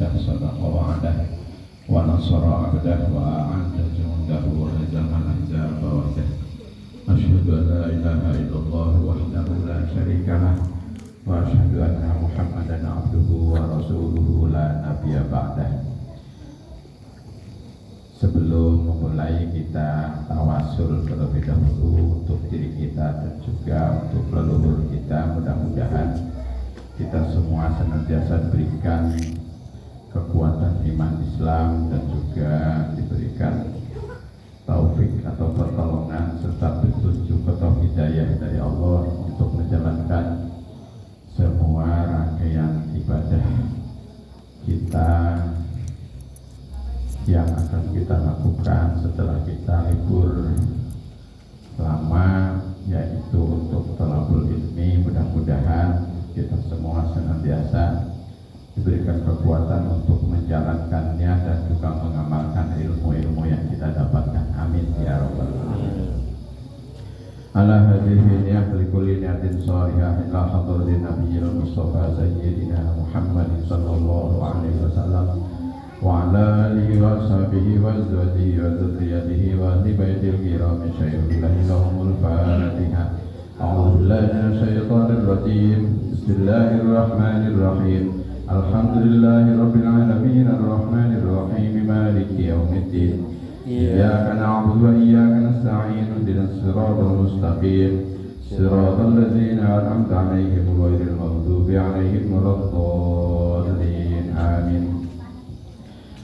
وحده صدق وعده ونصر عبده وأعد جنده وهزم الأحزاب وحده أشهد أن لا إله إلا الله وحده لا شريك له وأشهد أن محمدا عبده ورسوله لا نبي بعده. Sebelum memulai kita tawasul terlebih dahulu untuk diri kita dan juga untuk leluhur kita, mudah-mudahan kita semua senantiasa diberikan kekuatan iman Islam dan juga diberikan taufik atau pertolongan serta petunjuk atau hidayah dari Allah untuk menjalankan semua rangkaian ibadah kita yang akan kita lakukan setelah kita libur lama, yaitu untuk thalabul ilmi. Mudah-mudahan kita semua senantiasa diberikan kekuatan untuk menjalankannya dan juga mengamalkan ilmu-ilmu yang kita dapatkan. Amin ya rabbal alamin. Ala hadhihi niyati kulli niyatin shalihah ila hadratin nabiyil mustafa sayyidina Muhammadin sallallahu alaihi wasallam wa ala alihi wa sahbihi wa azwajihi wa dzurriyyatihi wa ahli baitil kiram syaikhul lahumul fatihah. A'udzu billahi minasy syaithanir rajim. Bismillahirrahmanirrahim. Alhamdulillahi rabbil alamin arrahmanir rahim maliki yaumiddin. Iyyaka na'budu wa iyyaka nasta'in ihdinas siratal mustaqim siratal ladzina an'amta 'alaihim ghairil maghdubi 'alaihim waladdallin. Amin.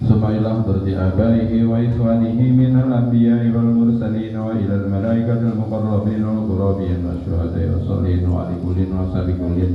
Subhanallah berdi abaihi wa ikhwanihi minal anbiya'i wal mursalin wa ilal malaikatil muqarrabin wal qurabin wa syuhada'i wa salihin wa alikullin wa sabiqullin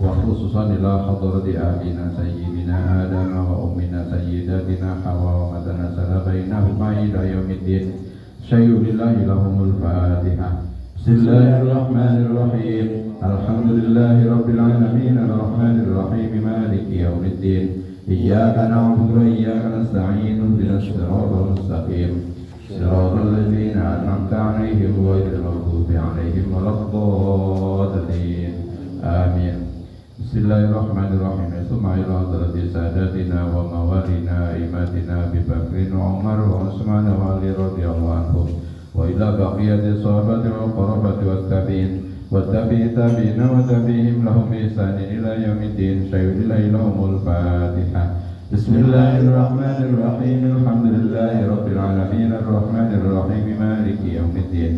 wa khususan ila hadrati abina sayyidina Adam wa ummina sayyidatina Hawa wa madana salabainahuma ila yaumiddin. Syayulillahi lahumul fatihah. Bismillahirrahmanirrahim. Alhamdulillahi rabbil alamin arrahmanir rahim maliki yaumiddin. Iyyaka na'budu wa iyyaka nasta'in ihdinas siratal mustaqim siratal ladzina an'amta 'alaihim ghairil maghdubi 'alaihim waladdallin. Amin. Bismillahirrahmanirrahim. Summa ila hadrati sadatina wa mawalina imatina Abi Bakrin wa Umar wa Utsman wa Ali radhiyallahu anhum wa ila baqiyati sahabati wal qarabati wat tabi'in wattabi'i tabi'ina wa tabi'ihim lahum bi ihsanin ila yaumiddin. Syayulillahi lahumul fatihah. Bismillahirrahmanirrahim. Alhamdulillahi rabbil alamin arrahmanir rahim maliki yaumiddin.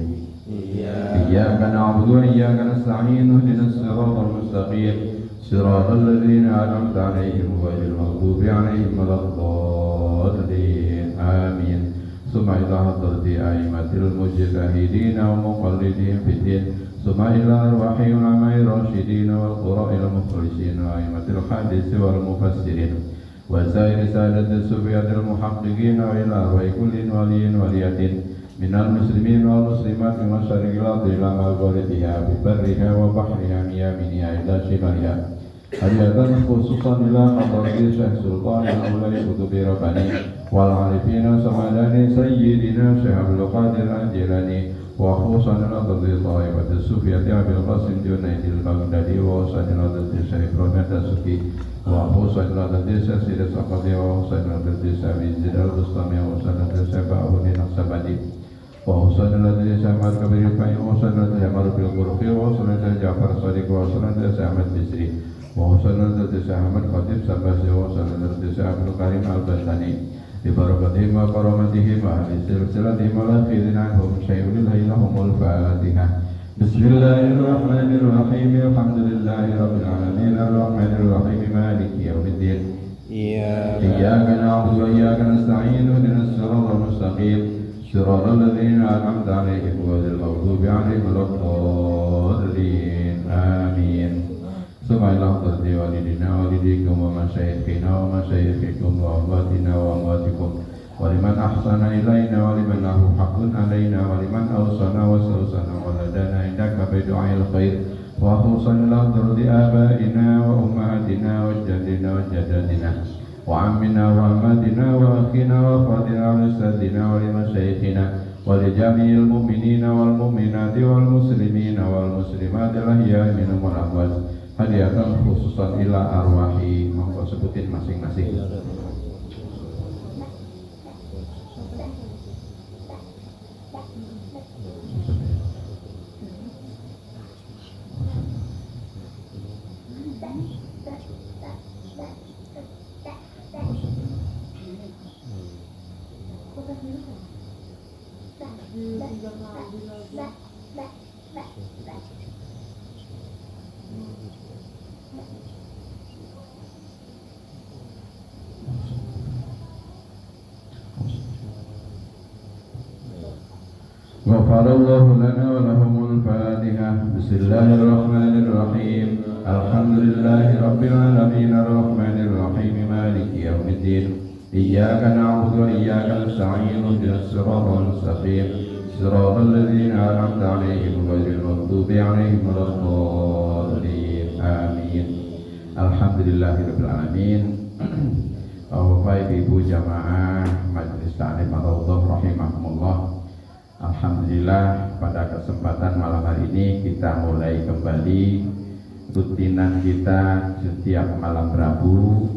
Iyyaka na'budu wa iyyaka nasta'in ihdinas siratal mustaqim siratal ladzina an'amta 'alaihim ghairil maghdubi 'alaihim waladdallin. Amin. Summa ila hadrati a'immatil mujtahidin wa muqallidin fid din. Summa ila arwahi ulamai rasyidin wal qura'il mukhlisin wa a'immatil hadis wal mufassirin wa sairi sadati sufiyatil muhaqqiqin wa ila arwahi kullin waliyin waliyatin minal muslimin wal muslimat min masyariqil ardi ila magharibiha bi barriha wa bahriha min yaminiha ila shimaliha. Hadiyatan khususan ila hadrati Syekh Sultan al-Aulai Kutubi Rabbani wal arifina samadani sayyidina Syekh Abdul Qadir al-Jilani wa khususan ila hadrati Ta'ibat as-Sufiyati Abil Qasim Junaidil Baghdadi wa khususan ila hadrati Syekh Ibrahim Ad-Dasuki wa khususan ila hadrati Syekh Sidat Saqati wa khususan ila hadrati Syekh Izz al-Bustami wa khususan ila hadrati Syekh Ba'uni Naqsabandi wa khususan ila hadrati Syekh Ahmad Kabir Fai wa khususan ila hadrati Amar bil Qurfi wa khususan ila Ja'far Sadiq wa khususan ila Syekh Ahmad Bisri wa khususan ila hadrati Syekh Ahmad Khatib Sabasi wa khususan ila hadrati Syekh Abdul Karim Al-Bastani bi barakatihim wa karamatihim wa ahli silsilatihim wa la khairin anhum syai'ulillahi lahumul fatihah. Bismillahirrahmanirrahim. Alhamdulillahi rabbil alamin arrahmanir rahim maliki yaumiddin. Iyyaka na'budu wa iyyaka nasta'in ihdinas siratal mustaqim siratal ladzina an'amta 'alaihim ghairil maghdubi 'alaihim waladdallin. Amin. Subhanallah berdi walidina walidikum wa masyayikhina wa masyayikhikum wa amwatina wa amwatikum wa liman ahsana ilaina wa liman lahu haqqun alaina wa liman awsana wa sawsana wa ladana indaka bidu'ail khair wa khususan berdi abaina wa ummahatina wa jaddina wa jaddatina wa ammina wa ammatina wa akhina wa fatina wa ustadina wa limasyayikhina wa li jami'il mu'minina wal mu'minati wal muslimina wal muslimati al ahya'i minhum wal amwat. Hadiyatan khususan ila arwahi monggo sebutin masing-masing. غفر الله لنا ولهم الفاتحة. بسم الله الرحمن الرحيم. الحمد لله رب العالمين الرحمن الرحيم مالك يوم الدين. إياك نعبد وإياك نستعين اهدنا الصراط المستقيم صراط الذين أنعمت عليهم غير المغضوب عليهم ولا الضالين آمين. Alhamdulillahirabbil alamin. Bapak Ibu jamaah Majelis Ta'lim Ar-Raudhah rahimahumullah. Alhamdulillah pada kesempatan malam hari ini kita mulai kembali rutinan kita setiap malam Rabu,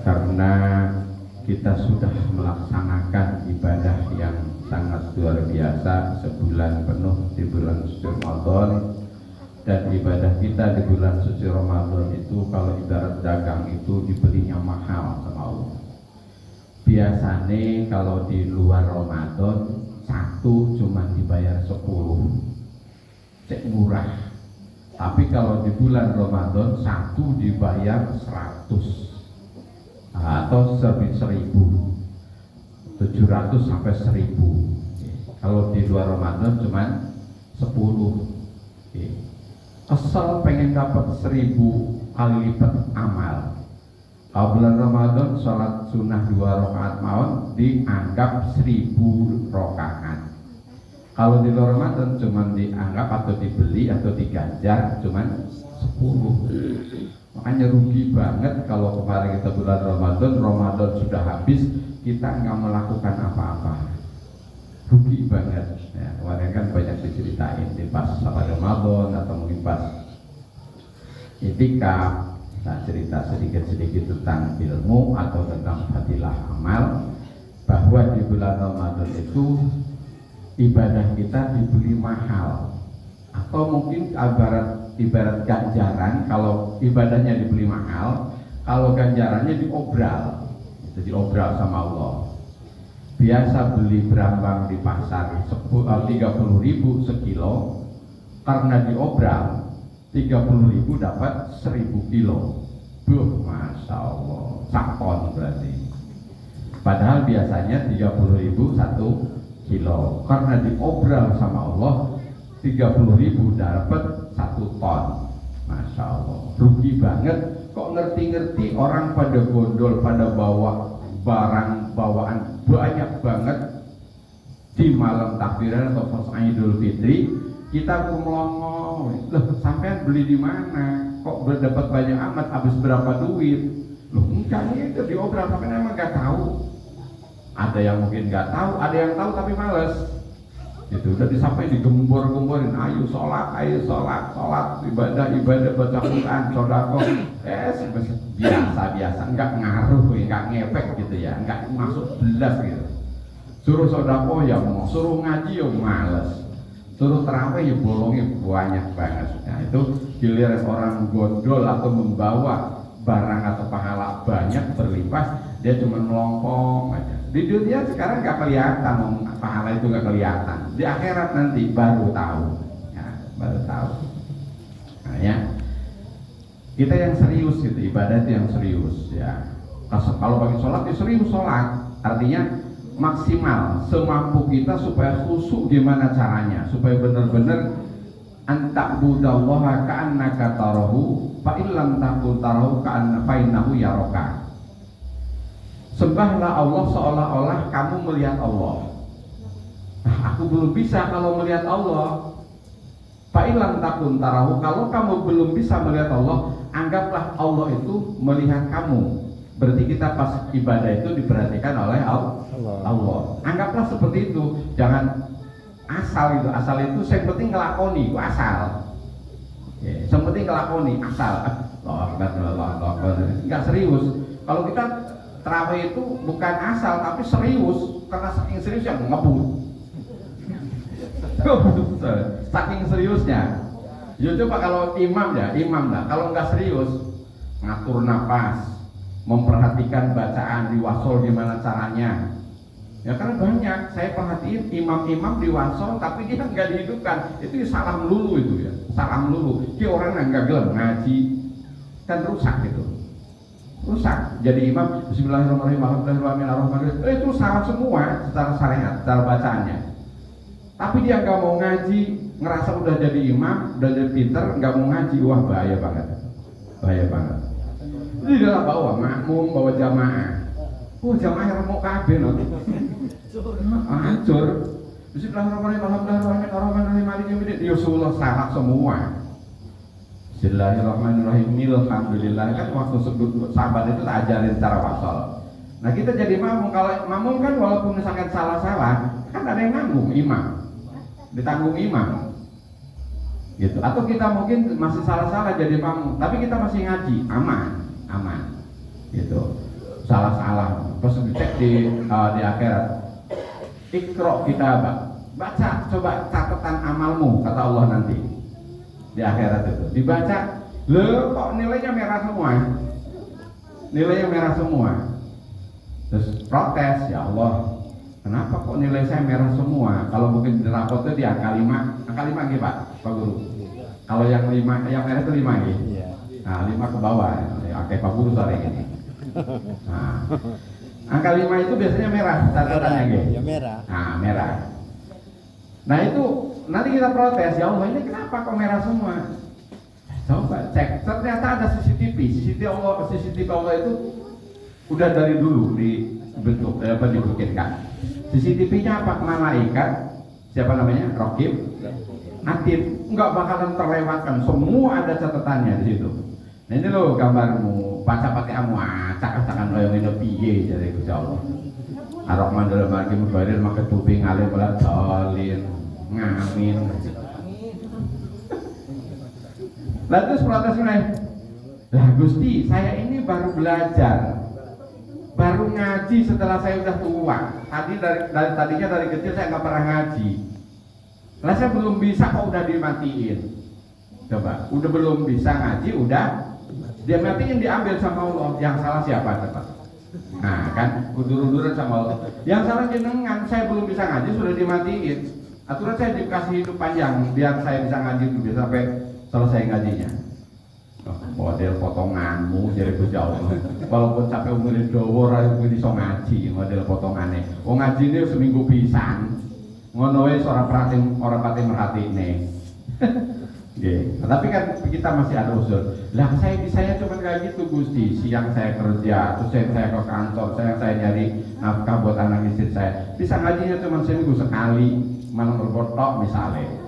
karena kita sudah melaksanakan ibadah yang sangat luar biasa sebulan penuh di bulan suci Ramadan. Dan ibadah kita di bulan suci Ramadan itu kalau ibarat dagang itu dibelinya mahal sama Allah. Biasanya kalau di luar Ramadan satu cuma dibayar 10, cek murah. Tapi kalau di bulan Ramadan satu dibayar 100 atau 1.000, 700 sampai 1.000. Kalau di luar Ramadan cuma 10. Asal pengen dapat 1.000 kali lipat amal. Kalau bulan Ramadan sholat sunnah 2 rakaat maun dianggap 1.000 rakaat. Kalau di luar Ramadan cuma dianggap atau dibeli atau diganjar cuma 10. Makanya rugi banget kalau kemarin kita bulan Ramadan sudah habis kita nggak melakukan apa-apa. Rugi banget. Ya, kemarin kan banyak diceritain di pas sama Ramadan atau mungkin pas itikaf. Nah, cerita sedikit-sedikit tentang ilmu atau tentang fadilah amal, bahwa di bulan Ramadan itu ibadah kita dibeli mahal, atau mungkin ibarat ganjaran. Kalau ibadahnya dibeli mahal, kalau ganjarannya diobral, jadi obral sama Allah. Biasa beli berambang di pasar 30.000 sekilo, karena diobral 30.000 dapat 1.000 kilo. Masya Allah, sakon berarti. Padahal biasanya 30.000 1 kilo, karena diobral sama Allah 30.000 dapat 1 ton. Masya Allah, rugi banget. Kok ngerti-ngerti orang pada gondol, pada bawa barang bawaan banyak banget di malam takbiran atau pas Idul Fitri. Kita melongo, loh sampean beli di mana? Kok berdapat banyak amat? Habis berapa duit? Loh enggak, itu diobral, tapi emang nggak tahu. Ada yang mungkin nggak tahu, ada yang tahu tapi males. Itu udah disampaikan digembor-gemborin, ayo sholat, ibadah baca Quran, sodako, biasa, nggak ngaruh, nggak ngefek gitu ya, nggak masuk belas gitu. Suruh sodako ya mau, suruh ngaji ya males, suruh terawih ya bolongnya banyak banget. Nah itu giliran orang gondol atau membawa barang atau pahala banyak berlimpah, dia cuma melongkong aja. Di dunia sekarang nggak kelihatan, pahala itu nggak kelihatan. Di akhirat nanti baru tahu, ya, baru tahu. Makanya kita yang serius gitu, ibadah itu yang serius ya. Kalau bagi sholat ya serius sholat, artinya maksimal semampu kita supaya khusyuk. Gimana caranya? Supaya benar-benar anta'budallaha ka'annaka tarahu fa illam takun tarahu ka'anna fa innahu yaraka. Sembahlah Allah seolah-olah kamu melihat Allah. Nah, aku belum bisa kalau melihat Allah. Fa illam takun tarahu, kalau kamu belum bisa melihat Allah, anggaplah Allah itu melihat kamu. Berarti kita pas ibadah itu diperhatikan oleh Allah. Anggaplah seperti itu. Jangan asal itu yang penting ngelakoni itu asal. Seperti ngelakoni asal, nggak serius. Kalau kita terawih itu bukan asal tapi serius, karena saking serius yang ngebut. Saking seriusnya. Ya coba kalau imam lah. Kalau nggak serius, ngatur napas, memperhatikan bacaan di wasol gimana caranya. Ya karena banyak saya perhatiin imam-imam di wasol tapi dia nggak dihidupkan, itu salah melulu itu ya, salah melulu. Ki orang yang nggak gelem ngaji kan rusak gitu, rusak. Jadi imam Bismillahirrahmanirrahim, Alhamdulillahirrahmanirrahim, itu salah semua secara syariat, secara bacaannya. Tapi dia nggak mau ngaji, ngerasa udah jadi imam, udah jadi pinter, nggak mau ngaji, wah bahaya banget, bahaya banget. Ini adalah bawa makmum, bawa jamaah. Oh jamaah remuk kabeh no. Hancur. Bismillahirrahmanirrahim, Alhamdulillahirrahmanirrahim, Maliki yaumiddin. Rasulullah salah semua. Bismillahirrahmanirrahim, alhamdulillah. Kan waktu sebut sahabat itu tak ajarin cara wasal. Nah kita jadi makmum, kalau makmum kan walaupun misalkan salah-salah, kan ada yang nanggung imam, ditanggung imam. Gitu. Atau kita mungkin masih salah-salah jadi makmum, tapi kita masih ngaji, aman. Gitu. Salah-salah, pas dicek di akhirat. Iqra kita baca, coba catatan amalmu, kata Allah nanti di akhirat itu. Dibaca, loh kok nilainya merah semua? Nilainya merah semua. Terus protes, ya Allah, kenapa kok nilai saya merah semua? Kalau mungkin di rapotnya di angka 5 gitu Pak Guru. Kalau yang merah itu 5 gitu. Nah 5 ke bawah, oke Pak Guru sore ini. Nah, angka 5 itu biasanya merah catatannya gitu. Ya merah. Nah merah. Nah itu nanti kita protes, ya Allah ini kenapa kok merah semua? Coba cek, ternyata ada CCTV Allah itu udah dari dulu dibentuk, dibikinkan. CCTV-nya apa? Malaikat, siapa namanya? Raqib, Atid, nggak bakalan terlewatkan, semua ada catatannya di situ. Nah ini loh gambarmu, baca pakai amu, acak-acakan yang ini piye jadi Gusti Allah. Ar-Rahman dalam arti mubarir maka tubing alim wala dalin ngamin. Lalu terus protes nih. Lah Gusti, saya ini baru belajar. Baru ngaji setelah saya udah tua. Tadinya dari kecil saya nggak pernah ngaji. Lah saya belum bisa kok udah dimatiin. Coba, udah belum bisa ngaji, udah dia matiin, diambil sama Allah. Yang salah siapa tepat? Nah kan, udur-uduran sama Allah. Yang salah jenengan, saya belum bisa ngaji sudah dimatiin. Aturan saya dikasih hidup panjang biar saya bisa ngaji dulu sampai selesai ngajinya. Model potonganmu jadi Gusti Allah. Walaupun sampai umur dawa ora iso ngaji model potongannya. Wong ngaji ini seminggu pisan. Ngono wae ora pati merhatine. Nggih. Tapi kan kita masih ada usul. Lah saya cuma kayak gitu Gusti. Siang saya kerja, terus saya ke kantor, saya nyari nafkah buat anak istri saya. Bisa ngajinya cuma seminggu sekali, malam berbotok misalnya.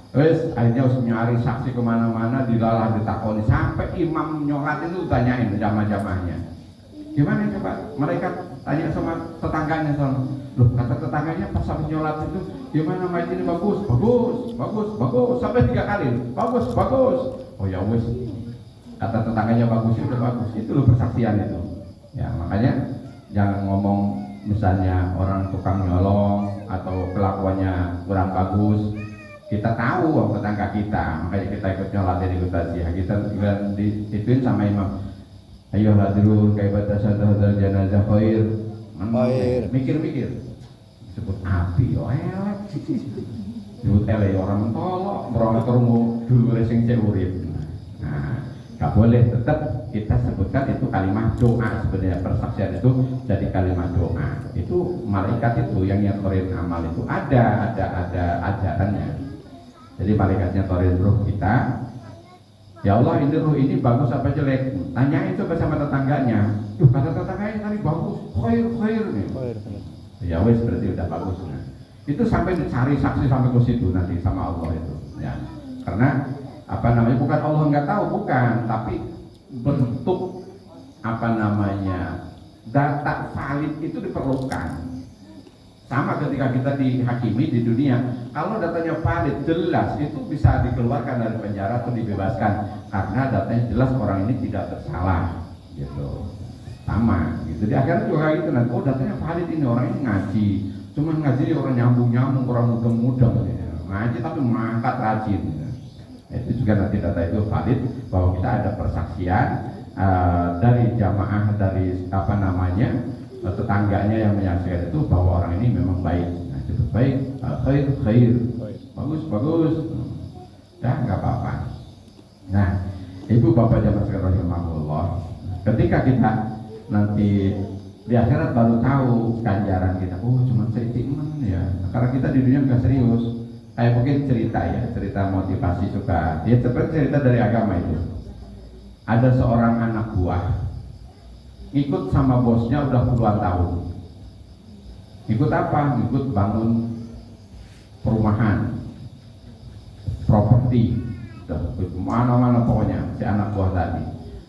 Terus akhirnya harus nyari saksi kemana-mana, dilalah ditakoni sampai imam nyolat itu tanyain jamaah-jamaahnya. Gimana coba? Mereka tanya sama tetangganya, loh kata tetangganya pas sampai nyolat itu gimana majid ini bagus sampai 3 kali, bagus. Oh ya wes, kata tetangganya bagus itu udah bagus, itu loh persaksian itu. Ya makanya jangan ngomong misalnya orang tukang nyolong atau kelakuannya kurang bagus. Kita tahu orang tetangga kita, makanya kita ikut nyolatin ikut taziah. Kita dituin sama imam. Ayo hadirun kaifa tasyahadu janazah khair. Mikir-mikir. Sebut api yo elek. Sebut elek orang mentolok, merong kerungu dulu sing urip. Nah, enggak boleh, tetap kita sebutkan itu kalimat doa. Sebenarnya persaksian itu jadi kalimat doa. Itu malaikat itu yang nyatorin amal itu ada ajarannya. Jadi malaikatnya torin ruh kita. Ya Allah, ini ruh ini bagus apa jelek? Tanyain coba sama tetangganya. Kata tetangganya tadi bagus, khair nih. Ya wes berarti udah bagus. Nah, itu sampai dicari saksi sampai ke situ nanti sama Allah itu. Ya, karena apa namanya? Bukan Allah nggak tahu, bukan, tapi bentuk data valid itu diperlukan. Sama ketika kita dihakimi di dunia, kalau datanya valid jelas itu bisa dikeluarkan dari penjara atau dibebaskan karena datanya jelas orang ini tidak bersalah, gitu. Sama, gitu. Di akhirat juga gitu nanti. Oh datanya valid ini orang ini ngaji, cuman ngaji orang nyambung orang mudeng-mudeng, ya. Ngaji tapi mangkat rajin. Ya. Itu juga nanti data itu valid bahwa kita ada persaksian dari jamaah dari tetangganya yang menyaksikan itu bahwa orang ini memang baik. Nah, itu baik, khair, bagus, ya nggak apa-apa. Nah, ibu bapak jamaah sekalian rahimahullah, ketika kita nanti di akhirat baru tahu ganjaran kita. Oh, cuma sedikit ya. Karena kita di dunia nggak serius. Kayak mungkin cerita motivasi juga. Dia seperti cerita dari agama itu. Ada seorang anak buah ikut sama bosnya udah puluhan tahun. Ikut apa? Ikut bangun perumahan, properti, mana-mana pokoknya si anak buah tadi.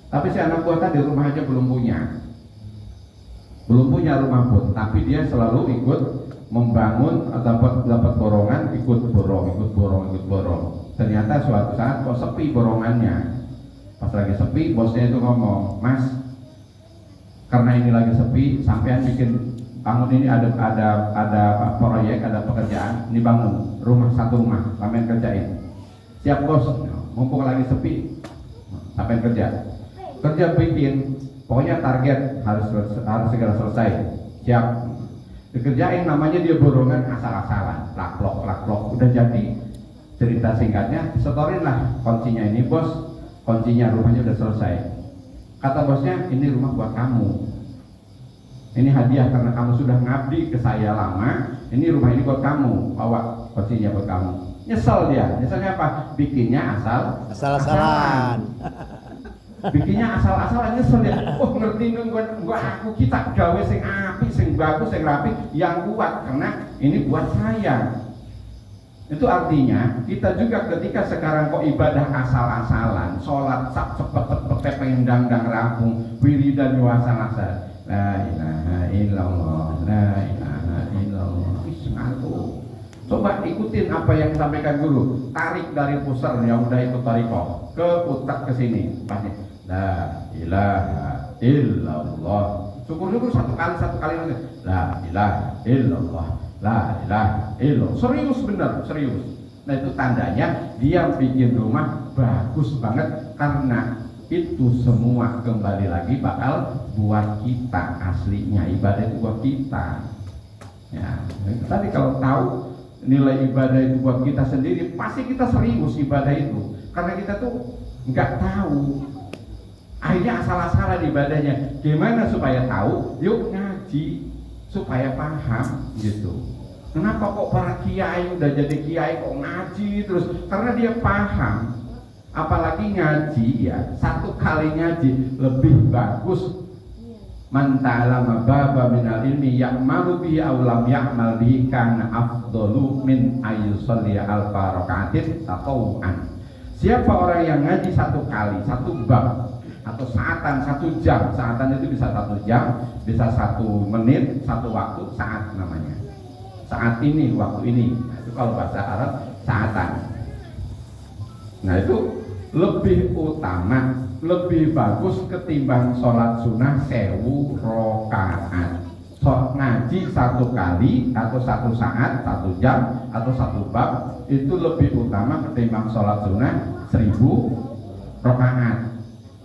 Tapi si anak buah tadi rumah aja belum punya rumah pun. Tapi dia selalu ikut membangun atau dapat borongan, ikut borong. Ternyata suatu saat kok sepi borongannya. Pas lagi sepi, bosnya itu ngomong, Mas, karena ini lagi sepi, sampean bikin bangun ini ada proyek, ada pekerjaan, ini bangun satu rumah, sampean kerjain. Siap bos, mumpung lagi sepi, sampean kerja bikin, pokoknya target harus segera selesai. Siap, dikerjain. Namanya dia borongan asal-asalan, laklok, udah jadi. Cerita singkatnya, setorin lah kuncinya ini bos, kuncinya rumahnya udah selesai. Kata bosnya, ini rumah buat kamu, ini hadiah karena kamu sudah ngabdi ke saya lama. Ini rumah ini buat kamu, bawa kuncinya buat kamu. Nyesel dia, nyeselnya apa? Bikinnya asal-asalan. Bikinnya asal-asalan, nyesel ya. Oh ngerti kita gawe sing api, sing bagus, sing rapi, yang kuat karena ini buat saya. Itu artinya kita juga ketika sekarang kok ibadah asal-asalan, sholat cepet pengen dang rampung, wiridan asal-asal, la ilaha illallah, la ilaha illallah. Coba ikutin apa yang disampaikan guru, tarik dari pusar yang udah ikut tarikoh ke utak ke sini, pasti la ilaha illallah. Syukur-syukur satu kali nanti la ilaha illallah, la ilaha illallah. Serius bener, serius. Nah itu tandanya dia bikin rumah bagus banget karena itu semua kembali lagi bakal buat kita, aslinya ibadah itu buat kita. Ya, tadi kalau tahu nilai ibadah itu buat kita sendiri, pasti kita serius ibadah itu. Karena kita tuh nggak tahu, akhirnya asal-asalan ibadahnya. Gimana supaya tahu? Yuk ngaji supaya paham gitu. Kenapa kok para kiai udah jadi kiai kok ngaji terus? Karena dia paham. Apalagi ngaji ya, satu kali ngaji lebih bagus. Man ta'allama baba minal ilmi ya'malu bihi aw lam ya'mal bihi kana afdalu min ayyusalli alfa raka'atin tatawuan. Siapa orang yang ngaji satu kali, satu bab atau saatan, 1 jam. Saatan itu bisa 1 jam, bisa 1 menit, 1 waktu, saat namanya. Saat ini, waktu ini. Nah, itu kalau bahasa Arab saatan. Nah itu lebih utama, lebih bagus ketimbang sholat sunnah 1000 rakaat. Ngaji 1 kali atau 1 saat, 1 jam atau 1 bab itu lebih utama ketimbang sholat sunnah 1000 rakaat.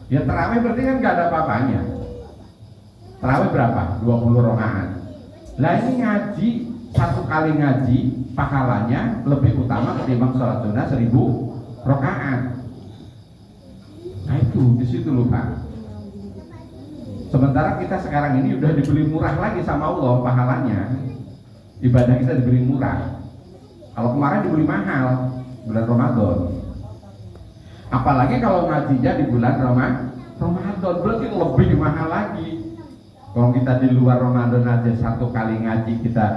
Ya terawih berarti kan nggak ada apa-apanya. Terawih berapa? 20 rakaat. Lah ini ngaji 1 kali ngaji pahalanya lebih utama ketimbang sholat sunnah 1000 rakaat. Nah itu di situ loh Pak. Sementara kita sekarang ini udah dibeli murah lagi sama Allah pahalanya. Ibadah kita dibeli murah. Kalau kemarin dibeli mahal bulan Ramadan. Apalagi kalau ngajinya di bulan Ramadan berarti lebih mahal lagi. Kalau kita di luar Ramadan aja 1 kali ngaji kita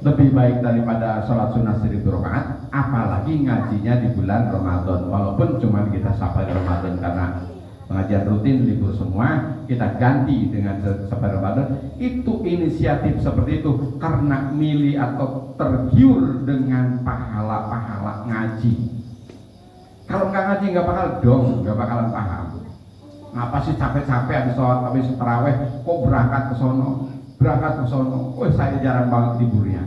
lebih baik daripada sholat sunnah 1000 rakaat, apalagi ngajinya di bulan Ramadan. Walaupun cuma kita sampai Ramadan karena pengajian rutin libur semua, kita ganti dengan sebar Ramadan. Itu inisiatif seperti itu karena milih atau tergiur dengan pahala-pahala ngaji. Kalau nggak ngaji nggak bakalan paham. Ngapa sih capek-capek habis sholat, habis taraweh, kok berangkat ke sono? Saya jarang banget liburnya.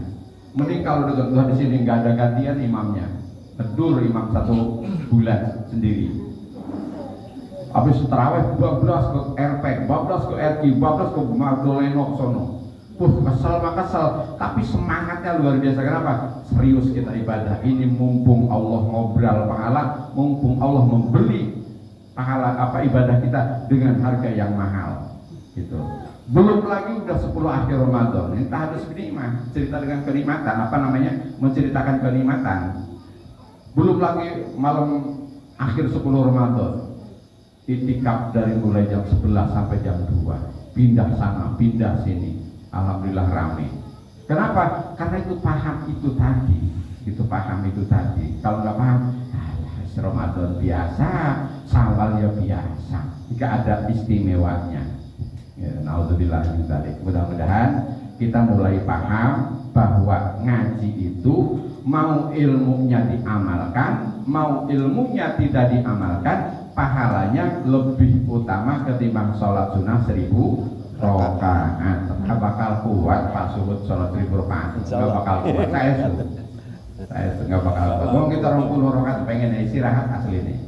Mending kalau dekat di sini nggak ada gantian imamnya, tedur imam 1 bulan sendiri. Habis taraweh 12 ke RP, 12 ke RI, 12 ke Magdaleno sono. Kesel, tapi semangatnya luar biasa. Kenapa? Serius kita ibadah. Ini mumpung Allah ngobrol pahala, mumpung Allah membeli pahala ibadah kita dengan harga yang mahal. Gitu. Belum lagi udah 10 akhir Ramadan. Ini tahdus nikmat, cerita dengan kenikmatan, menceritakan kenikmatan. Belum lagi malam akhir 10 Ramadan. Itikaf dari mulai jam 11 sampai jam 2. Pindah sana, pindah sini. Alhamdulillah ramai. Kenapa? Karena itu paham itu tadi. Kalau nggak paham, Ramadan biasa, Syawal ya biasa. Jika ada istimewanya. Ya, naudzubillah min dzalik. Mudah-mudahan kita mulai paham bahwa ngaji itu mau ilmunya diamalkan, mau ilmunya tidak diamalkan, pahalanya lebih utama ketimbang sholat sunnah 1000 rakaat. Nggak bakal kuat Pak Suhud sholat 1000 rakaat. Nggak bakal kuat. Saya nggak bakal kuat. Mau kita 20 rakaat pengen istirahat asli nih.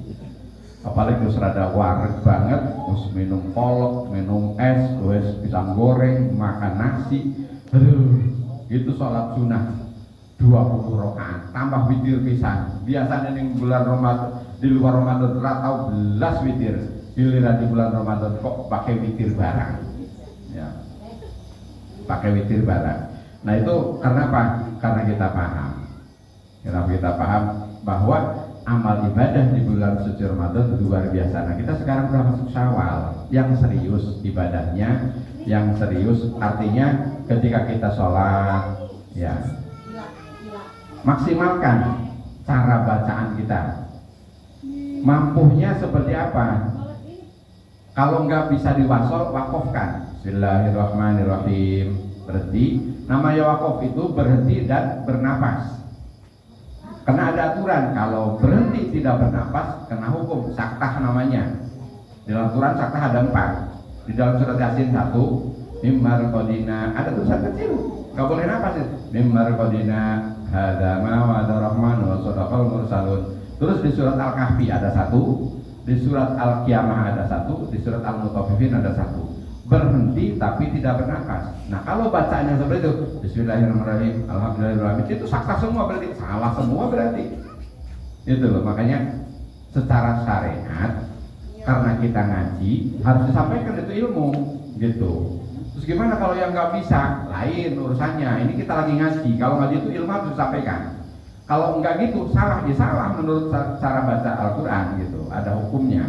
Apalagi terus rada wareg banget, terus minum kolak, minum es, terus pisang goreng, makan nasi. Aduh, itu sholat sunnah 20 rakaat tambah witir pisan. Biasanya di bulan Ramadan, di luar Ramadan ratau belas witir, giliran di bulan Ramadan kok pakai witir barang. Ya. Pakai witir barang. Nah itu karena apa? Karena kita paham. Kenapa kita paham bahwa amal ibadah di bulan suci Ramadan itu luar biasa. Nah kita sekarang sudah masuk Syawal, yang serius ibadahnya, yang serius artinya ketika kita sholat, ya maksimalkan cara bacaan kita. Mampunya seperti apa? Kalau nggak bisa diwasol, wakofkan. Bismillahirrahmanirrahim. Berhenti. Namanya wakof itu berhenti dan bernapas. Karena ada aturan, kalau berhenti tidak bernapas, kena hukum, saktah namanya. Di dalam aturan saktah ada 4. Di dalam surat Yasin 1, mimbar kodina, ada tulisan kecil, nggak boleh napas. Mimbar kodina, hadama wa darahman wa sodaqal mursalun. Terus di surat Al-Kahfi ada 1, di surat Al-Qiyamah ada 1, di surat Al-Mutaffifin ada 1. Berhenti tapi tidak bernapas. Nah kalau bacanya seperti itu, Bismillahirrahmanirrahim, Alhamdulillahirrahmanirrahim, itu saktah semua berarti, salah semua berarti. Itu loh, makanya secara syariat karena kita ngaji harus disampaikan itu ilmu, gitu. Terus gimana kalau yang nggak bisa? Lain urusannya. Ini kita lagi ngaji. Kalau ngaji itu ilmu harus disampaikan. Kalau enggak gitu, salah ya salah menurut cara baca Al-Quran gitu. Ada hukumnya.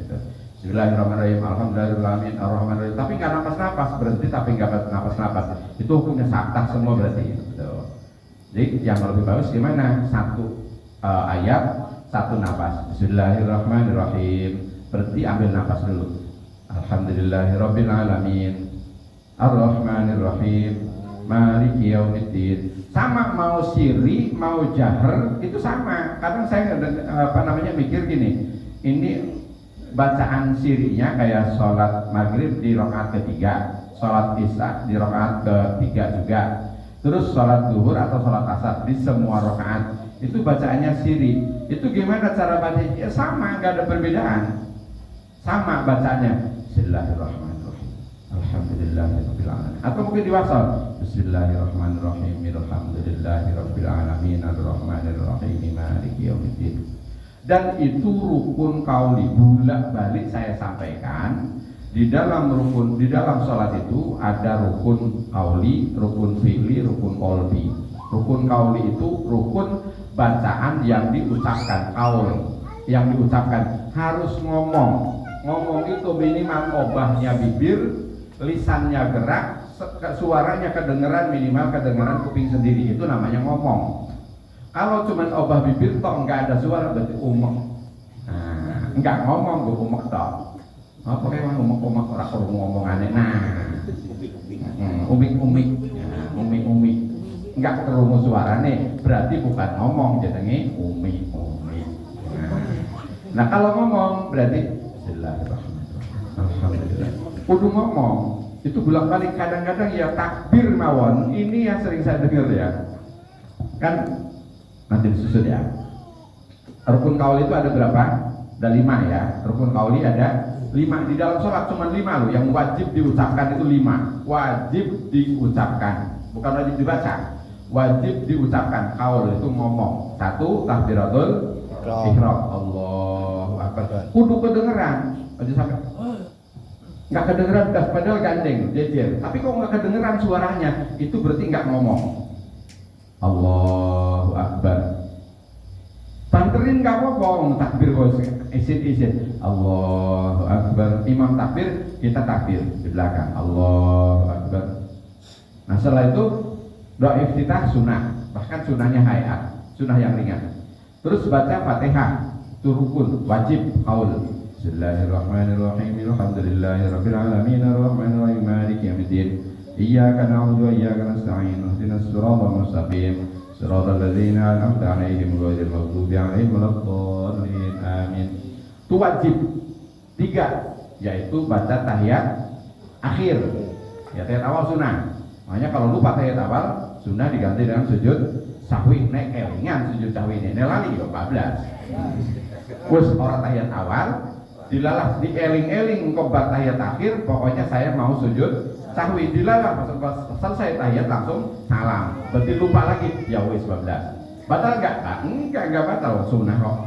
Gitu. Bismillahirrahmanirrahim, Alhamdulillahirrahmanirrahim, Ar-Rahmanirrahim. Tapi nggak napas-napas, berhenti tapi nggak napas-napas. Itu hukumnya saktah semua berarti. Gitu. Jadi yang lebih bagus gimana? 1 ayat, 1 napas. Bismillahirrahmanirrahim. Berhenti, ambil napas dulu. Alhamdulillahirabbil alamin, Ar-Rahmanirrahim, Maliki yaumiddin. Sama mau siri, mau jahar itu sama. Kadang saya mikir gini, ini bacaan sirinya kayak sholat maghrib di rakaat ketiga, sholat isya di rakaat ketiga juga, terus sholat zuhur atau sholat asar di semua rakaat itu bacaannya siri. Itu gimana cara bacanya? Ya sama, nggak ada perbedaan, sama bacaannya. Bismillahirrahmanirrahim, Alhamdulillahirabbil alamin. Atau mungkin diwasal Bismillahirrahmanirrahim, Alhamdulillahirabbil alamin, Ar-Rahmanirrahim, Maliki yaumiddin. Dan itu rukun kauli, bolak-balik saya sampaikan. Di dalam sholat itu ada rukun kauli, rukun fi'li, rukun qalbi. Rukun kauli itu rukun bacaan yang diucapkan, kaul yang diucapkan harus ngomong. Ngomong itu minimal obahnya bibir, lisannya gerak, suaranya kedengeran, minimal kedengeran kuping sendiri, itu namanya ngomong. Kalau cuma obah bibir toh nggak ada suara berarti umek. Nah, nggak ngomong gue umek toh. apa kayak ngomong orang ngomong aneh. Nah, umik-umik, umik-umik. Enggak kerungu suarane, berarti bukan ngomong, jenenge umik-umik. Nah, kalau ngomong berarti Bismillahirrahmanirrahim. Alhamdulillah. Kudu ngomong. Itu bolak-balik, kadang-kadang ya takbir mawon. Ini yang sering saya dengar ya. Kan nanti disusun ya. Rukun kauli itu ada berapa? Ada 5 ya. Rukun kauli ada 5. Di dalam sholat cuma 5 loh. Yang wajib diucapkan itu 5. Wajib diucapkan, bukan wajib dibaca. Wajib diucapkan. Kaul itu ngomong. 1 takbiratul ihram. Allahu akbar. Kudu kedengeran. Aja sampai nggak kedengeran, padahal gandeng, jejer. Tapi kok nggak kedengeran suaranya, itu berarti nggak ngomong. Allahu akbar. Banterin nggak ngomong, takbir kok isin. Allahu akbar. Imam takbir, kita takbir di belakang. Allahu akbar. Nah setelah itu doa iftitah sunnah, bahkan sunnahnya hayat, sunnah yang ringan. Terus baca Fatihah, itu rukun, wajib, qaul. Bismillahirrahmanirrahim. Alhamdulillahirabbil alamin arrahmanir rahim maliki yaumiddin. Iyyaka na'budu wa iyyaka nasta'in. Ihdinas siratal mustaqim. Siratal ladzina an'amta 'alaihim ghairil maghdubi 'alaihim waladdallin. Amin. Itu wajib. 3, yaitu baca tahiyat akhir. Ya, tahiyat awal sunnah. Makanya kalau lupa tahiyat awal, sunnah diganti dengan sujud sahwi. Nek kelingan sujud sahwi ini lali 14. Wes orang tahiyat awal dilalah dieling-eling engkau bar tahiyat akhir, pokoknya saya mau sujud sahwi, dilalah pas selesai tahiyat langsung salam, berarti lupa lagi, ya wis 12. Batal enggak batal, sunnah kok,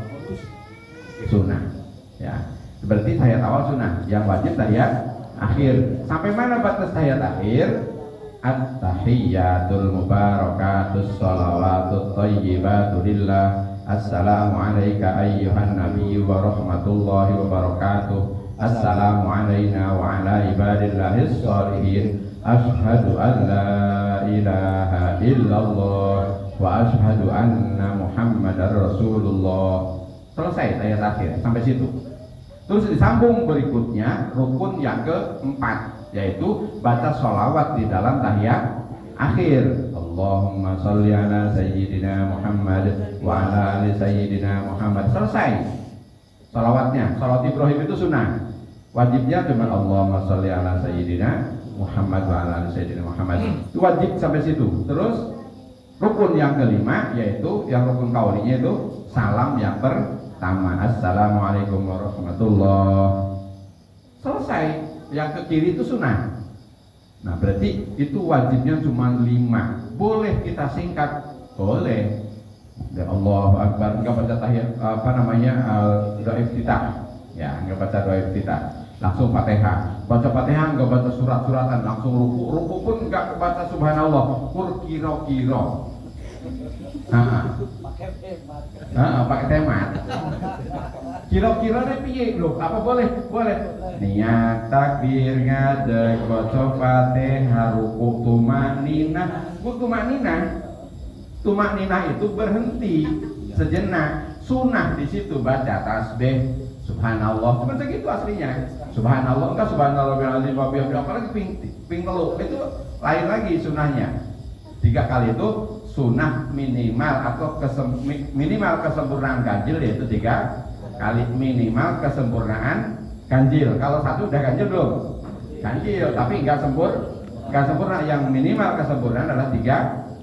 sunnah ya, berarti tahiyat awal sunnah, yang wajib tahiyat akhir. Sampai mana batas tahiyat akhir? At-tahiyyatul mubarakatus sholawatut thayyibatu lillah. Assalamu alayka ayyuhan nabiyyu wa rahmatullahi wa barakatuh. Assalamu alayna wa ala ibadillahis sholihin. Ashhadu an la ilaha illallah wa ashhadu anna muhammadar rasulullah. Selesai tahiyat akhir sampai situ. Terus disambung berikutnya rukun yang keempat, yaitu baca sholawat di dalam tahiyat akhir. Allahumma sholli ala sayyidina Muhammad wa ala ali sayyidina Muhammad. Selesai sholawatnya. Sholawat Ibrahim itu sunnah, wajibnya cuma Allahumma sholli ala sayyidina Muhammad wa ala ali sayyidina Muhammad. Itu wajib sampai situ. Terus rukun yang kelima, yaitu yang rukun kaulinya itu salam yang pertama, assalamualaikum warahmatullah. Selesai. Yang ke kiri itu sunnah. Nah berarti itu wajibnya cuma 5. Boleh kita singkat, boleh. Ya Allahu Akbar, enggak baca tahiyat doa iftitah. Ya, enggak baca doa iftitah. Langsung Fatihah. Baca Fatihah enggak baca surat-suratan, langsung ruku. Ruku pun enggak baca subhanallah, kur kira-kira. Pakai temat. Kira-kira deh piye lho? Apa boleh? Boleh. Niat takbir ngadeg baca Fatihah ruku tumakninah. Tumakninah itu berhenti sejenak. Sunnah di situ baca tasbih subhanallah. Cuma segitu aslinya. Subhanallah enggak subhanallah azim wa bihamdihi, apalagi ping telu. Itu lain lagi sunnahnya. 3 kali itu sunnah minimal atau minimal kesempurnaan ganjil, yaitu 3 kali minimal kesempurnaan ganjil. Kalau 1 udah ganjil belum? Ganjil, tapi enggak sempurna. Yang minimal kesempurnaan adalah 3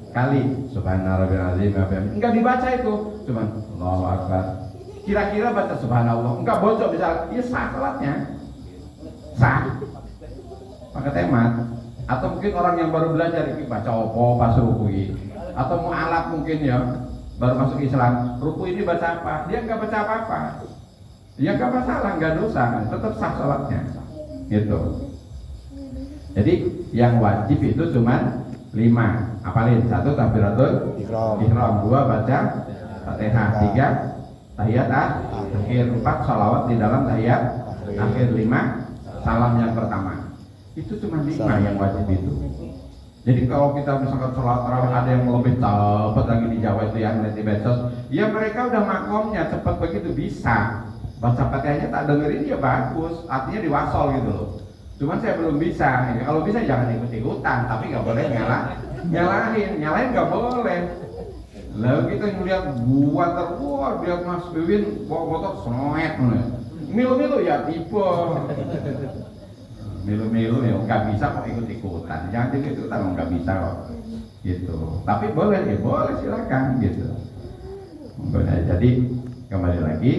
kali. Subhanallah azim wa bihamdihi. Enggak dibaca itu, cuma Allahu Akbar. Kira-kira baca subhanallah, enggak bocor bisa, ya sah salatnya. Sah. Pakai temat. Atau mungkin orang yang baru belajar baca opo pas ruku, atau mau alat mungkin ya baru masuk Islam, ruku ini baca apa? Dia nggak baca apa-apa, ya nggak masalah, nggak dosa, tetap sah sholatnya, gitu. Jadi yang wajib itu cuma 5, apalin. 1 takbiratul ihram, 2 baca Fatihah, 3 tahiyat akhir, 4 sholawat di dalam tahiyat akhir, 5 salam yang pertama. Itu cuma 5 yang wajib itu. Jadi kalau kita misalkan sholat tarawih ada yang lebih cepat lagi di Jawa itu yang di medsos, ya mereka udah makomnya cepat begitu bisa. baca Fatihahnya tak dengerin ya bagus, artinya diwasol gitu loh. Cuman saya belum bisa. Ya, kalau bisa jangan ikut-ikutan, tapi nggak boleh nyalahin nggak boleh. Lalu kita ngeliat buat terbuat, lihat Mas Wiwin bawa motor senoet, milu-milu ya tipe, milu-milu ya nggak bisa kok ikut-ikutan, jangan ikut-ikutan nggak bisa kok, gitu. Tapi boleh ya boleh silakan gitu. Jadi kembali lagi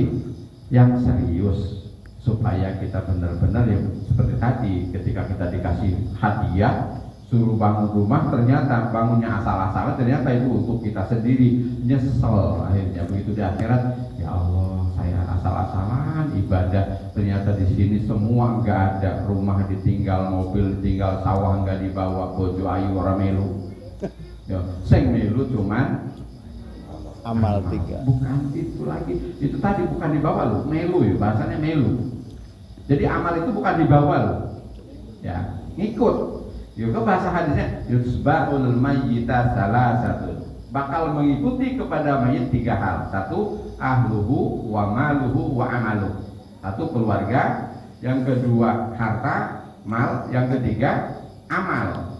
yang serius supaya kita benar-benar ya seperti tadi ketika kita dikasih hadiah suruh bangun rumah ternyata bangunnya asal-asalan ternyata itu untuk kita sendiri nyesel akhirnya begitu di akhirat ya Allah saya asal-asalan ibadah ternyata di sini semua nggak ada rumah ditinggal mobil ditinggal sawah nggak dibawa bojo ayu orang melu ya sing melu cuman amal 3 bukan itu lagi itu tadi bukan dibawa loh melu ya bahasanya melu jadi amal itu bukan dibawa loh ya ngikut. Juga bahasa hadisnya yusba'ul mayyita salasatun bakal mengikuti kepada mayit 3 hal. 1 ahluhu wa maluhu wa amaluh. 1 keluarga, yang kedua harta, mal, yang ketiga amal.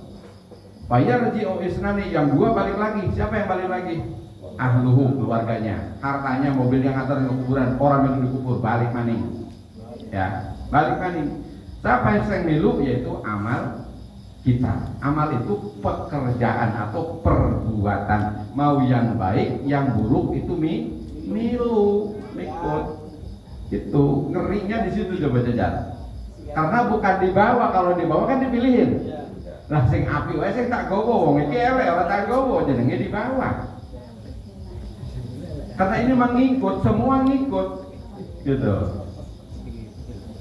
Fayarji'u isnani yang 2 balik lagi. Siapa yang balik lagi? Ahluhu keluarganya, hartanya mobil yang antar ke kuburan, orang yang dikubur balik maning. Ya, balik maning. Siapa yang sering milu yaitu amal kita. Amal itu pekerjaan atau perbuatan mau yang baik yang buruk itu milu ikut itu ngerinya di situ coba jajan karena bukan dibawa kalau dibawa kan dipilihin lah sing api wae sing tak gowo wong iki elek ora tak gowo jenenge dibawa karena ini mengikut semua ngikut gitu.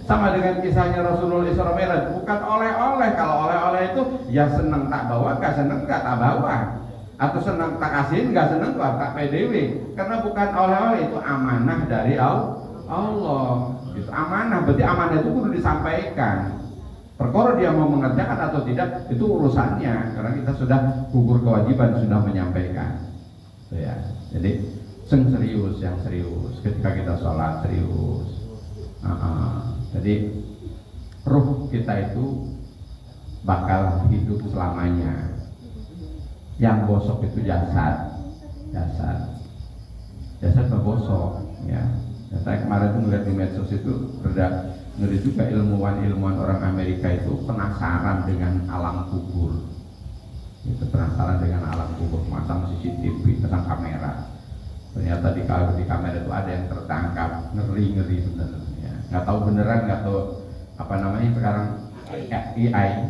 Sama dengan kisahnya Rasulullah Isra Mi'raj, bukan oleh-oleh. Kalau oleh-oleh itu ya seneng tak bawa, gak seneng gak tak bawa, atau seneng tak kasihin, gak seneng tak PDW. Karena bukan oleh-oleh, itu amanah dari Allah. Itu amanah, berarti amanah itu kudu disampaikan. Perkara dia mau mengerjakan atau tidak itu urusannya, karena kita sudah gugur kewajiban sudah menyampaikan. Tuh ya. Jadi serius, yang serius. Ketika kita sholat serius. Jadi ruh kita itu bakal hidup selamanya. Yang bosok itu jasad berbosok ya. Dan saya kemarin tuh melihat di medsos itu rada ngeri juga ilmuwan orang Amerika itu penasaran dengan alam kubur. Itu penasaran dengan alam kubur, masang CCTV, pasang kamera. Ternyata di kamera itu ada yang tertangkap, ngeri bener. Nggak tahu beneran, nggak tahu apa namanya sekarang AI.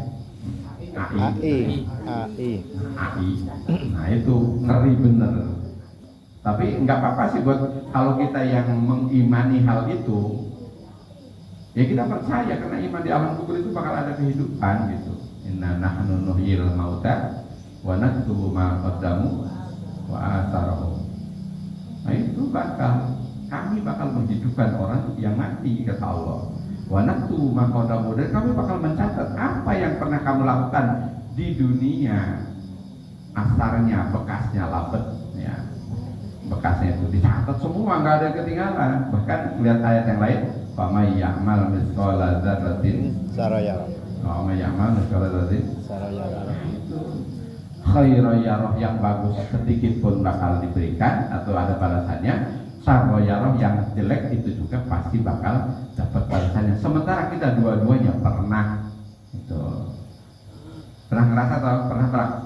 Nah itu ngeri bener. Tapi nggak apa-apa sih buat kalau kita yang mengimani hal itu, ya kita percaya karena iman di alam kubur itu bakal ada kehidupan gitu. Inna nahnu nuhyil mauta wa naktubu ma qaddamu wa atharahum. Nah itu kami bakal menghidupkan orang yang mati kata Allah. Wa naktubu ma qaddamu, dan kami bakal mencatat apa yang pernah kamu lakukan di dunia. Asarnya, bekasnya, labet ya. Bekasnya itu dicatat semua, nggak ada yang ketinggalan. Bahkan lihat ayat yang lain, fa may ya'mal mithqala dzarratin saraya. Wa may ya'mal mithqala dzarratin saraya. Khairan yarah, yang bagus sedikit pun bakal diberikan atau ada balasannya. Sarroyaroh yang jelek itu juga pasti bakal dapat balasannya. Sementara kita dua-duanya pernah itu ngerasa toh,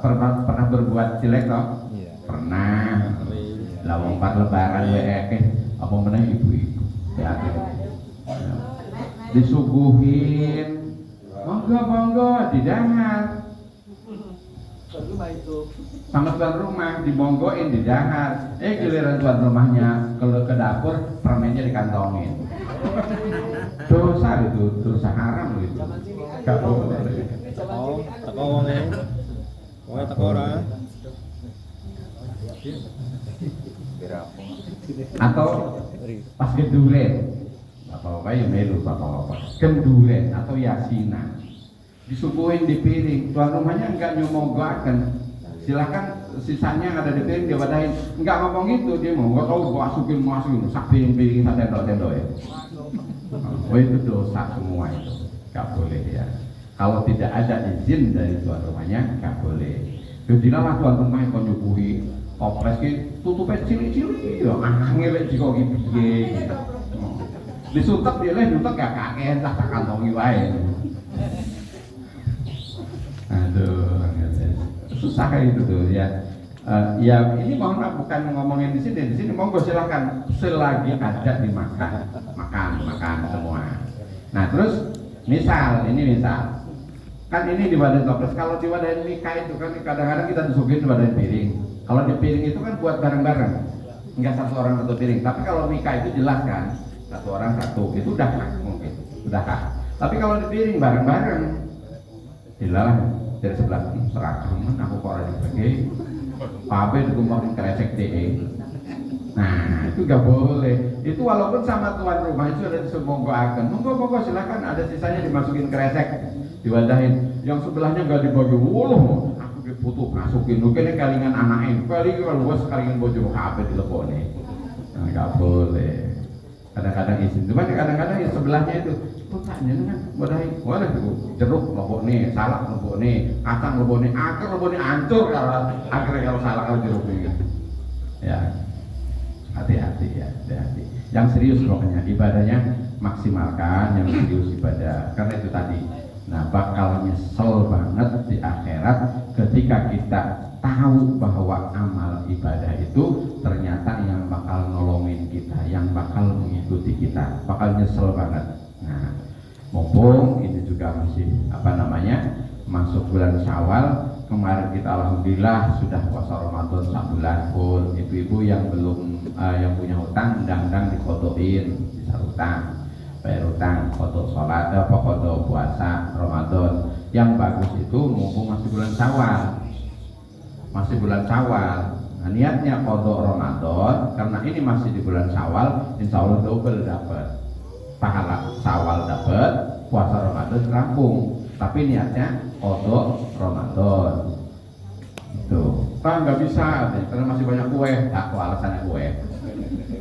pernah berbuat jelek toh? Iya. Pernah. Lawang 4 lebaran apa meneh ibu-ibu ya. Disuguhin monggo didahar. Sama tuan rumah dimonggoin didahar. Giliran tuan rumahnya kalau ke dapur permennya dikantongin. Dosa itu, dosa haram gitu. Gak boleh. Teko wonge teko ora. Atau pas keduren, apa-apa ya melu apa-apa. Keduren atau yasinan. Disuguhin di piring, tuan rumahnya enggak nyomogaken. Silakan sisanya ada di piring dia wadahin. Enggak ngomong gitu, dia mau enggak tahu masukin sak piring sak tendok ya. Oh itu dosa semua itu, enggak boleh ya. Kalau tidak ada izin dari tuan rumahnya, enggak boleh. Jadilah tuan rumahnya kau nyuguhi toples ki tutupnya cilik-cilik ya, ngelek jika gitu gitu. Disuntek dia leh nyuntek gak kakek tak kantongi wae. Aduh, susah itu tuh ya. Ya ini mohon maaf bukan ngomongin di sini monggo silakan selagi ada makan semua. Nah terus misal kan ini di wadah toples, kalau di wadah nikah itu kan kadang-kadang kita disuguhin di wadah piring. Kalau di piring itu kan buat bareng-bareng, enggak satu orang satu piring. Tapi kalau nikah itu jelas kan satu orang satu, itu udah hak mungkin, udah hak. Tapi kalau di piring bareng-bareng, hilang dari sebelah serakaman aku kok orang dibagi pabe dikumpulin kresek DE. Nah itu gak boleh. Itu walaupun sama tuan rumah itu ada disemonggoakan, monggo silakan ada sisanya dimasukin kresek, diwadahin. Yang sebelahnya gak dibagi, wuluh aku diputuh masukin, mungkin kalingan anaknya kali kalau kalingan bojo HP dilepone. Nah gak boleh. Kadang-kadang izin, cuma kadang-kadang yang sebelahnya itu tanya kan wadahin, wadah jeruk lebok nih, salak lebok nih, kacang lebok nih, agar lebok nih hancur kalau salak kalau jeruk nih. Ya hati-hati ya, hati-hati. Yang serius pokoknya ibadahnya maksimalkan, yang serius ibadah. Karena itu tadi, nah bakal nyesel banget di akhirat ketika kita tahu bahwa amal ibadah itu ternyata yang bakal nolongin kita, yang bakal mengikuti kita, bakal nyesel banget. Nah, mumpung ini juga masih masuk bulan Syawal, kemarin kita alhamdulillah sudah puasa Ramadan sebulan pun. Ibu-ibu yang belum yang punya hutang, undang-undang dikodoin, bisa hutang, bayar hutang, kodok sholat, kodok puasa Ramadan. Yang bagus itu mumpung masih bulan Syawal. Nah, niatnya kodok Ramadan, karena ini masih di bulan Syawal, insya Allah double dapat pahala. Syawal dapat, puasa Ramadan rampung. Tapi niatnya kodok Ramadan. Tuh, nggak bisa, karena masih banyak kue. Aku alasannya kue.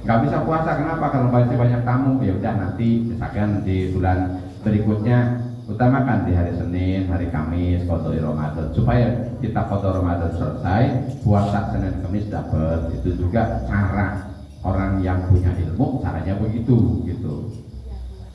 Nggak bisa puasa, kenapa? Karena masih banyak tamu. Ya udah nanti, misalkan di bulan berikutnya, utamakan di hari Senin, hari Kamis, kodok Ramadan, supaya kita kodok Ramadan selesai, puasa Senin Kamis dapat. Itu juga cara orang yang punya ilmu, caranya begitu gitu.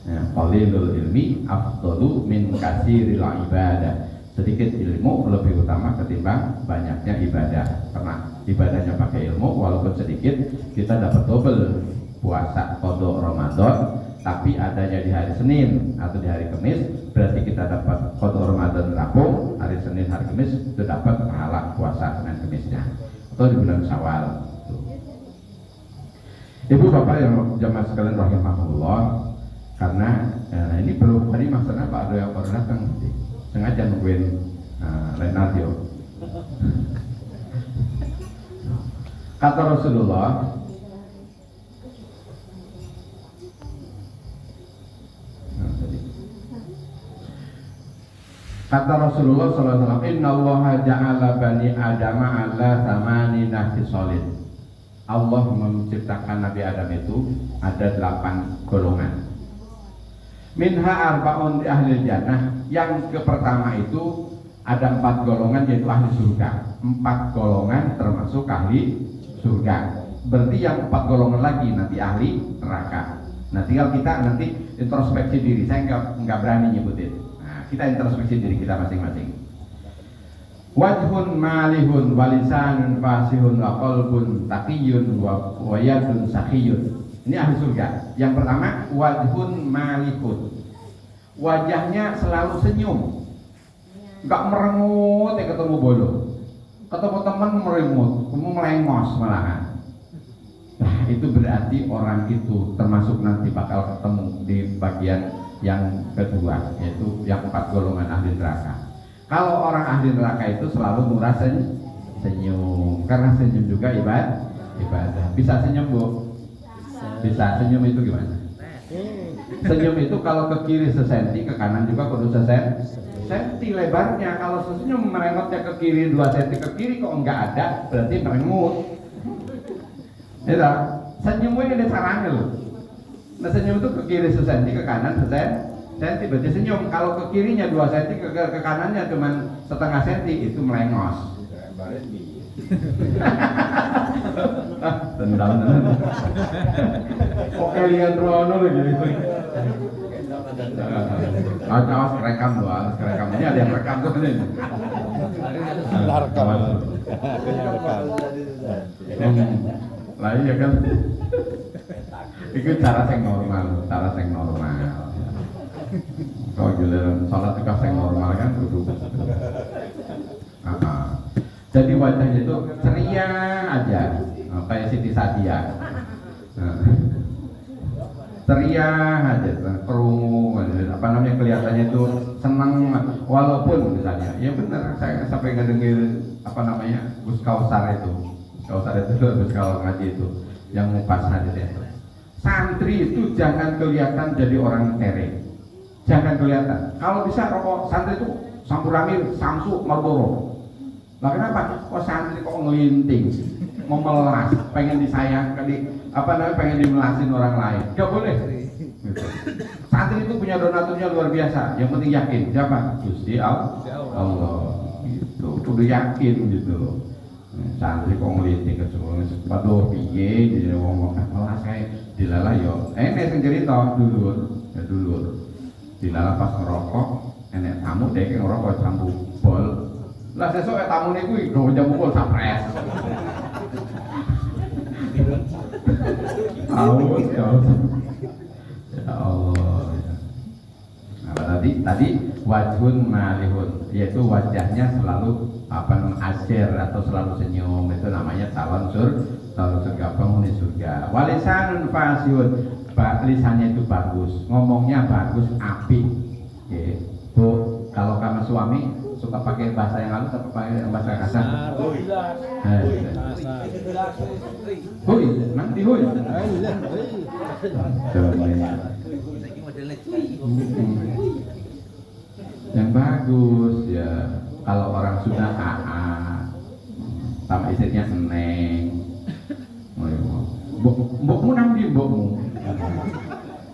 Qalilul ilmi afdalu min katsiril ibadah. Sedikit ilmu lebih utama ketimbang banyaknya ibadah. Karena ibadahnya pakai ilmu, walaupun sedikit kita dapat double puasa kodok Ramadan. Tapi adanya di hari Senin atau di hari Kamis, berarti kita dapat kodok Ramadan rampung. Hari Senin, hari Kamis itu dapat pahala puasa Senin Kamisnya, atau di bulan Syawal. Ibu bapak yang jamaah sekalian rahimahullah, karena ini belum tadi maksudnya Pak ada yang baru datang, sengaja nungguin Renaldio. Kata Rasulullah, kata Rasulullah SAW, Inna allaha ja'ala bani adama ala thamani khisalin. Allah menciptakan Nabi Adam itu ada 8 golongan. Minha arba'un di ahli jannah. Yang pertama itu ada 4 golongan, yaitu ahli surga. 4 golongan termasuk ahli surga. Berarti yang 4 golongan lagi nanti ahli neraka. Nah tinggal kita nanti introspeksi diri. Saya nggak berani nyebutin. Kita introspeksi diri kita masing-masing. Wajhun malihun walisanun fasihun wa qalbun taqiyun wa yadun sakhiyun. Ini ahli surga. Yang pertama, wajhun malihun. Wajahnya selalu senyum, nggak merengut ya ketemu bolo, ketemu teman merengut, kamu melengos malahan. Nah itu berarti orang itu termasuk nanti bakal ketemu di bagian yang kedua, yaitu yang 4 golongan ahli neraka. Kalau orang ahli neraka itu selalu murah senyum, karena senyum juga ibadah. Bisa senyum bu? Bisa. Senyum itu gimana? Senyum itu kalau ke kiri sesenti, ke kanan juga kudu senti lebarnya. Kalau sesenyum merengotnya ke kiri 2 cm ke kiri kok enggak ada, berarti merengut. Ya, senyumnya ada caranya loh. Nah senyum itu ke kiri 1 cm, ke kanan 1 cm, berarti senyum. Kalau ke kirinya 2 cm, ke kanannya cuma setengah cm, itu melengos. Tendang. Kok kalian Rono gitu. Awas rekam doang, harus rekam. Ini ada yang rekam tuh ini. Rekam. Aku yang rekam. Lah iya kan. Itu cara yang normal, Kok giliran salat itu yang normal kan kudu. Jadi wajahnya itu ceria aja, kayak Siti Sadia. Ceria aja, kerungu, kelihatannya itu senang, walaupun misalnya, ya benar, saya sampai ngedengar Gus Kausar itu Gus Kausar ngaji itu, yang ngupas hadis itu. Santri itu jangan kelihatan jadi orang kere, jangan kelihatan. Kalau bisa rokok santri itu Sampuramin, Samsu, Marlboro. Lah kenapa? Kok santri kok ngelinting, memelas, pengen disayang, pengen dimelasin orang lain. Gak boleh. Gitu. Santri itu punya donaturnya luar biasa. Yang penting yakin. Siapa? Gusti Allah. Gitu. Kudu yakin gitu loh. Santri kok ngelinting ke semua. Waduh, piye jadi ngomong melas kayak dilalah yo. Nek sing cerita dulur. Dilalah pas ngerokok, enek tamu dek ngerokok jambu bol. Lah sesuk tamune kuwi nggo jambu bol sapres. Ya Allah. Nah, tadi wajhun malihun, yaitu wajahnya selalu asyir atau selalu senyum, itu namanya calon surga, penghuni surga. Walisanun fasihun, lisannya itu bagus, ngomongnya bagus, apik. Oke. Bu, kalau kamu suami suka pakai bahasa yang halus atau pakai bahasa kasar? Hui, nanti hui. Yang bagus ya. Kalau orang sudah sama istrinya seneng. Mbokmu nanti mbokmu.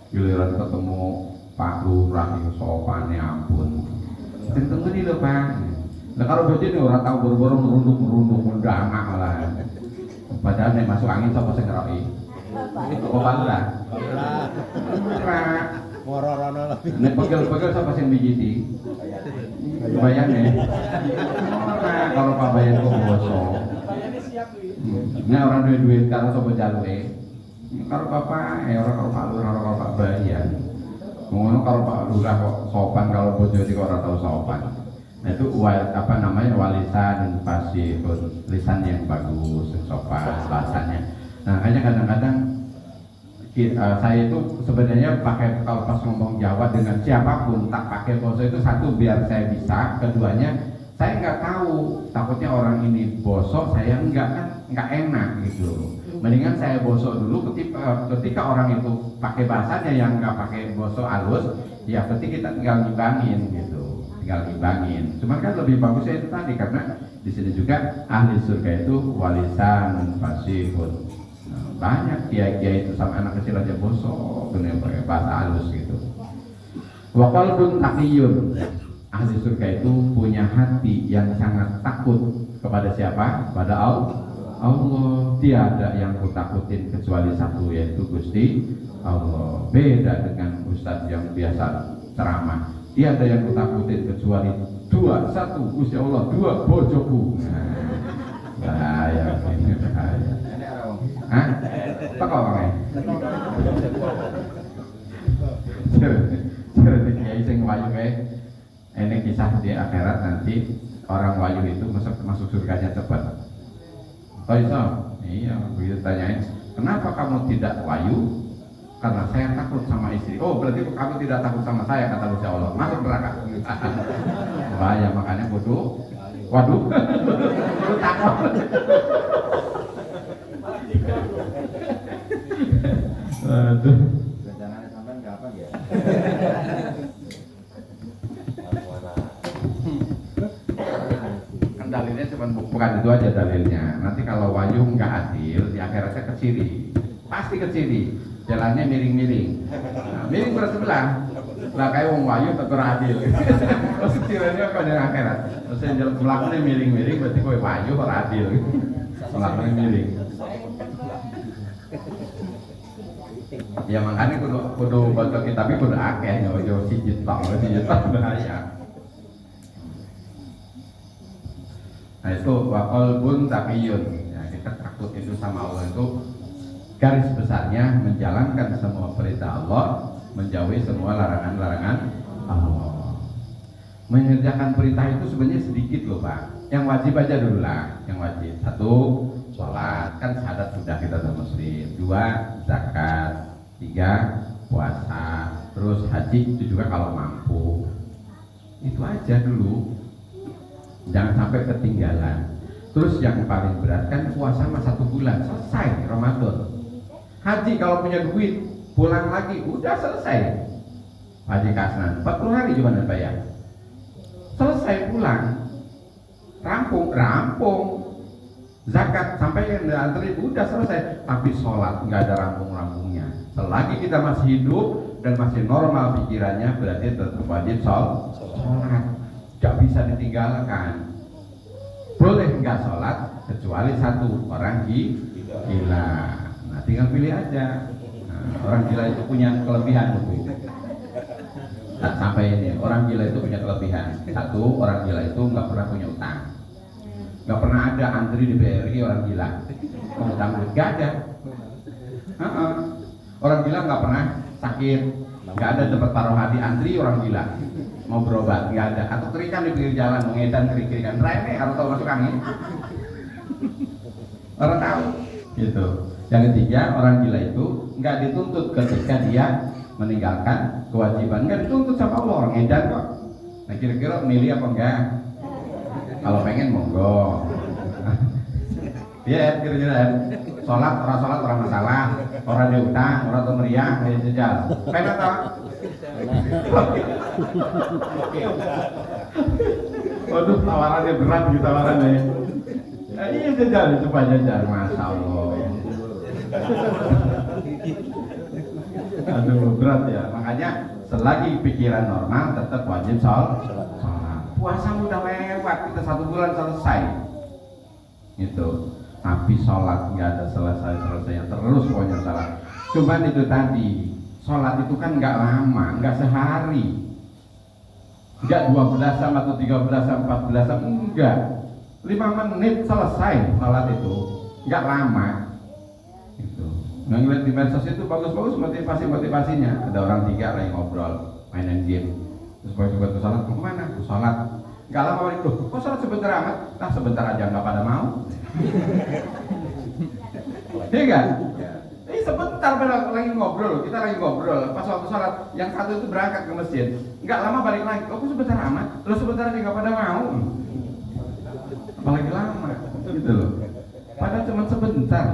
Giliran ketemu Pak Lurah yang sopannya ampun. Tentu ini loh Pak. Nah kalau bojo ini orang tahu boro-boro merunduk mendangak malah. Padahal nek masuk angin sapa sing ngeroki? Kok Lurah? Lurah. Moro-rono lebih. Nek pegel-pegel sapa sing mijiti? Bayangnya. Lurah kalau Pak Bayan kok bosok. Nah orang duit karena sapa jaluke. Kalau Bapak orang kalau Pak Lurah kalau Pak Bayan. Ngono kalau Pak Lurah kok sopan, kalau bojo iki kok ora tau sopan. Nah itu walisan dan fasihun, lisan yang bagus, yang sopan, lisannya. Nah hanya kadang-kadang saya itu sebenarnya pakai kalau pas ngomong Jawa dengan siapapun tak pakai bahasa itu, satu biar saya bisa, keduanya saya nggak tahu, takutnya orang ini bosok, saya nggak enak gitu. Mendingan saya bosok dulu ketika orang itu pakai bahasanya yang nggak pakai bosok halus, ya ketika kita tinggal ngibangin gitu, Cuman kan lebih bagusnya itu tadi, karena di sini juga ahli surga itu walisan fasihun. Nah, banyak kiai-kiai itu sama anak kecil aja bosok, dengan pakai bahasa halus gitu. Wa qalbun taqiyun. Ahli surga itu punya hati yang sangat takut kepada siapa? Pada Allah. Tiada yang kutakutin kecuali satu, yaitu Gusti Allah. Beda dengan ustadz yang biasa ceramah. Tiada yang kutakutin kecuali dua, satu Gusti Allah, dua bojoku. Bahaya, ini bahaya. Hah? Teko wae. Jadi kiai sing wayu kae, ini kisah di akhirat nanti orang wayu itu masuk surganya cepat. Oh iya, begitu tanyain, kenapa kamu tidak wayu? Karena saya takut sama istri. Oh berarti kamu tidak takut sama saya, kata Gusti Allah. Masuk neraka. Bahaya, makanya bodoh. Waduh, takut. Aduh. Rencananya sampai nggak apa ya? dalilnya cuma bukan itu aja dalilnya. Nanti kalau wayuh nggak adil di akhiratnya keciri, pasti keciri. Jalannya miring-miring, nah, miring bersebelah. Lah kayak wong wayuh tetep adil. Terus kecirinya kok di akhirat. Terus yang jalan melakukannya miring-miring berarti kowe wayuh ora adil. Melakukannya miring. Ya makanya kudu baca kitabnya kudu akeh nyoyo siji tok bahaya. Nah itu waqalbun taqiyun. Ya, kita takut itu sama Allah itu garis besarnya menjalankan semua perintah Allah, menjauhi semua larangan-larangan Allah. Mengerjakan perintah itu sebenarnya sedikit loh Pak. Yang wajib aja dulu lah, yang wajib. 1, sholat, kan syahadat sudah kita udah muslim. 2, zakat. 3, puasa. Terus haji itu juga kalau mampu. Itu aja dulu. Jangan sampai ketinggalan. Terus yang paling berat kan puasa mah 1 bulan selesai Ramadan. Haji kalau punya duit pulang lagi udah selesai. Haji kasnan 40 hari cuma bayar. Selesai pulang. Rampung. Zakat sampai yang diantri udah selesai. Tapi sholat nggak ada rampung-rampungnya. Selagi kita masih hidup dan masih normal pikirannya berarti tetap wajib sholat. Gak bisa ditinggalkan. Boleh nggak sholat kecuali 1 orang gila. Nah tinggal pilih aja. Nah, orang gila itu punya kelebihan itu. Nah, sampai ini orang gila itu punya kelebihan. 1, orang gila itu nggak pernah punya utang. Nggak pernah ada antri di BRI orang gila. Utang duit nggak ada. Orang gila nggak pernah sakit. Nggak ada tempat taruh hati antri orang gila. Mau berobat nggak ada, atau kerikan di pinggir jalan mengedan kerikan remeh atau tahu masuk angin orang tahu gitu. Yang ketiga orang gila itu nggak dituntut ketika dia meninggalkan kewajiban, nggak dituntut sama Allah, orang edan kok. Nah kira-kira milih apa enggak? Kalau pengen monggo. Ya kira-kira sholat orang masalah, orang diutang, orang tuh meriah, kayak jejal. Pengen tak? Waduh tawarannya berat gitu tawarannya. Nah, iya jejal, coba jejal, masya Allah. Aduh berat ya. Makanya selagi pikiran normal tetap wajib sholat. Puasa udah lewat, kita 1 bulan selesai. Gitu. Tapi sholat nggak ada selesai terus pokoknya sholat. Cuman itu tadi. Sholat itu kan nggak lama, nggak sehari, nggak 12 jam atau 13 jam, 14 jam, enggak, 5 menit selesai sholat itu, nggak lama. Itu. Nggak ngeliat di medsos itu bagus-bagus motivasinya. Ada orang 3 lagi ngobrol, mainin game, terus begitu sholat, mau kemana? Sholat. Nggak lama itu, kok sholat sebentar amat? Nah sebentar aja nggak pada mau. Iya kan? Sebentar lagi ngobrol, kita lagi ngobrol. Pas waktu sholat, yang satu itu berangkat ke masjid. Nggak lama balik lagi. Kok sebentar amat? Lo sebentar aja nggak pada mau. Apalagi lama, gitu loh. Padahal cuma sebentar.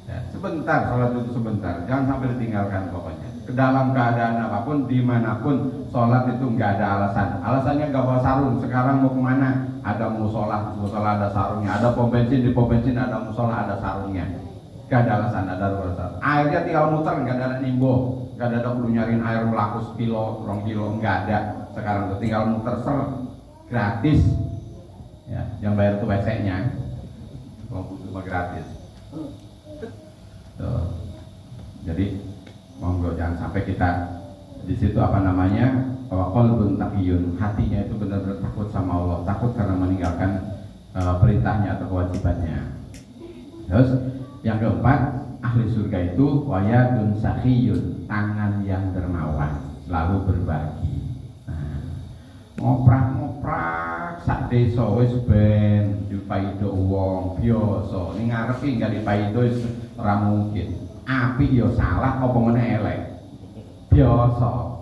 Ya, sebentar sholat itu sebentar. Jangan sampai ditinggalkan pokoknya. Ke dalam keadaan apapun, dimanapun, sholat itu nggak ada alasan. Alasannya nggak bawa sarung. Sekarang mau kemana? Ada musola ada sarungnya. Ada pom bensin, di pom bensin ada musola, ada sarungnya. Nggak ada alasan, ada alasan. Airnya tinggal muter, nggak ada nimbo, nggak ada perlu nyariin air melaku 1 kilo, 2 kilo, nggak ada. Sekarang tuh tinggal muter gratis. Ya, yang bayar tuh WC-nya. Cuma gratis. Tuh. Jadi monggo jangan sampai kita di situ qalbun taqiyun, hatinya itu benar-benar takut sama Allah, takut karena meninggalkan perintahnya atau kewajibannya. Terus yang keempat, ahli surga itu wayadun sakhiyun, tangan yang dermawan, selalu berbagi. Nah, ngoprak sak desa wis ben dipaido wong biasa, ning ngarepe enggak dipaido wis ora mungkin. Apik ya salah apa meneh elek. Biasa.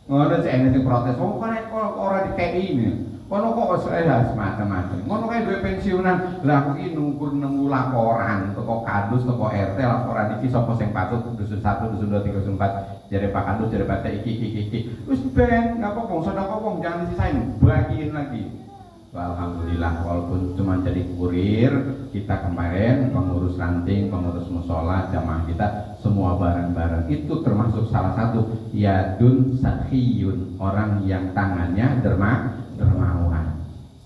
Ngono sik enek sing protes, kok ora dikeki ini. Kono kok semacam-macam. Ngono kae duwe pensiunan. Lah aku iki nunggu laporan teko kadus, teko RT, laporan iki sapa sing patut dusun 1, dusun 2, 3, dusun 4. Jare Pak Kadus, jare Pak iki. Wis ben, ngapa wong sedekah wong jangan disisain, bagiin lagi. Alhamdulillah walaupun cuma jadi kurir, kita kemarin pengurus ranting, pengurus musola, jamaah kita semua bareng-bareng itu termasuk salah satu yadun sakhiyun, orang yang tangannya dermawan.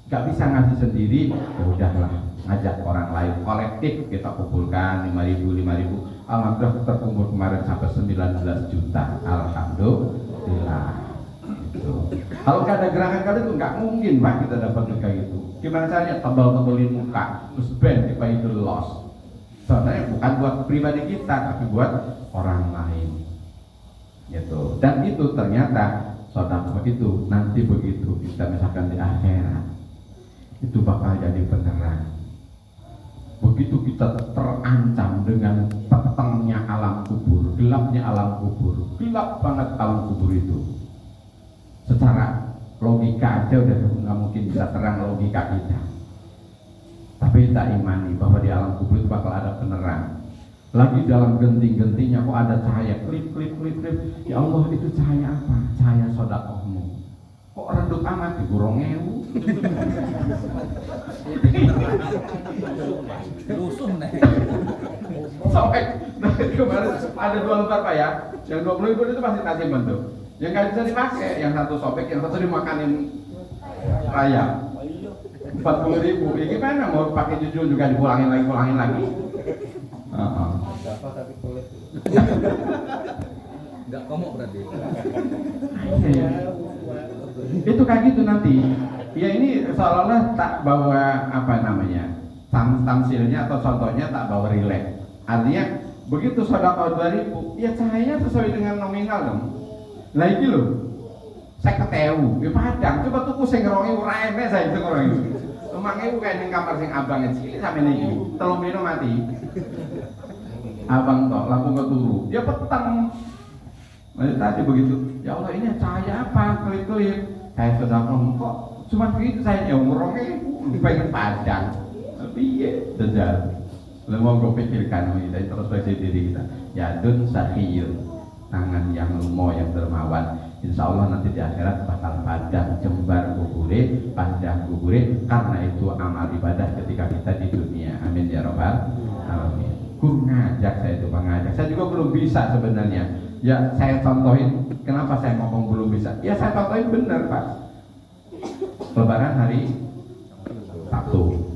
Gak bisa ngasih sendiri, ya udahlah ngajak orang lain, kolektif kita kumpulkan 5.000. Alhamdulillah terkumpul kemarin sampai 19 juta. Alhamdulillah. Kalau gak ada gerakan kali itu nggak mungkin Pak kita dapat kayak gitu. Gimana caranya? Tebal-tebelin muka, terus band kita itu loss. Soalnya bukan buat pribadi kita, tapi buat orang lain. Gitu. Dan itu ternyata sedekah itu nanti begitu kita misalkan di akhirat itu bakal jadi penerang. Begitu kita terancam dengan petengnya alam kubur, gelapnya alam kubur, gelap banget alam kubur itu. Secara logika aja udah nggak mungkin bisa terang logika kita. Tapi kita imani bahwa di alam kubur itu bakal ada penerang. Lagi dalam genting-gentingnya kok ada cahaya, klip. Ya Allah, itu cahaya apa? Cahaya sedekahmu. Kok redup amat di Gurongeu? Rusuh nih. Sobek. Kemarin ada 2 lembar Pak ya. Yang 20.000 itu masih kasih bentuk. Yang nggak bisa dipakai, yang satu sobek, yang satu dimakanin raya. 40.000. Ya gimana mau pakai jujur juga dipulangin lagi. Tapi kulit. Enggak komok berarti. Iya. Itu kayak gitu nanti. Ya ini seolah-olah tak bawa apa namanya tamsilnya atau contohnya tak bawa rileks. Artinya begitu sedekah 2.000, ya cahayanya sesuai dengan nominal dong. Lah iki lho. 50.000, ya padang. Coba tuku sing 2.000 ora enek saya itu 2.000. 5.000 kayak ning kamar sing abang cilik sampe niki. 3 dino mati. Abang tok lampu keturu. Ya peteng. Nah, tadi begitu. Ya Allah, ini cahaya apa? Kelip-kelip. Saya sedekah kok cuma begitu saya nyomrong pengen padang. Piye dendal. Lah monggo pikirkan kita terus bagi diri kita. Yadun sahiyun, tangan yang lumo yang dermawan. Insya Allah nanti di akhirat bakal padang jembar kubure, padang kubure, karena itu amal ibadah ketika kita di dunia. Amin ya rabbal alamin. Guru ngajak saya itu mengajak. Saya juga belum bisa sebenarnya. Ya saya contohin. Kenapa saya ngomong belum bisa? Ya saya contohin benar Pak. Lebaran hari Sabtu.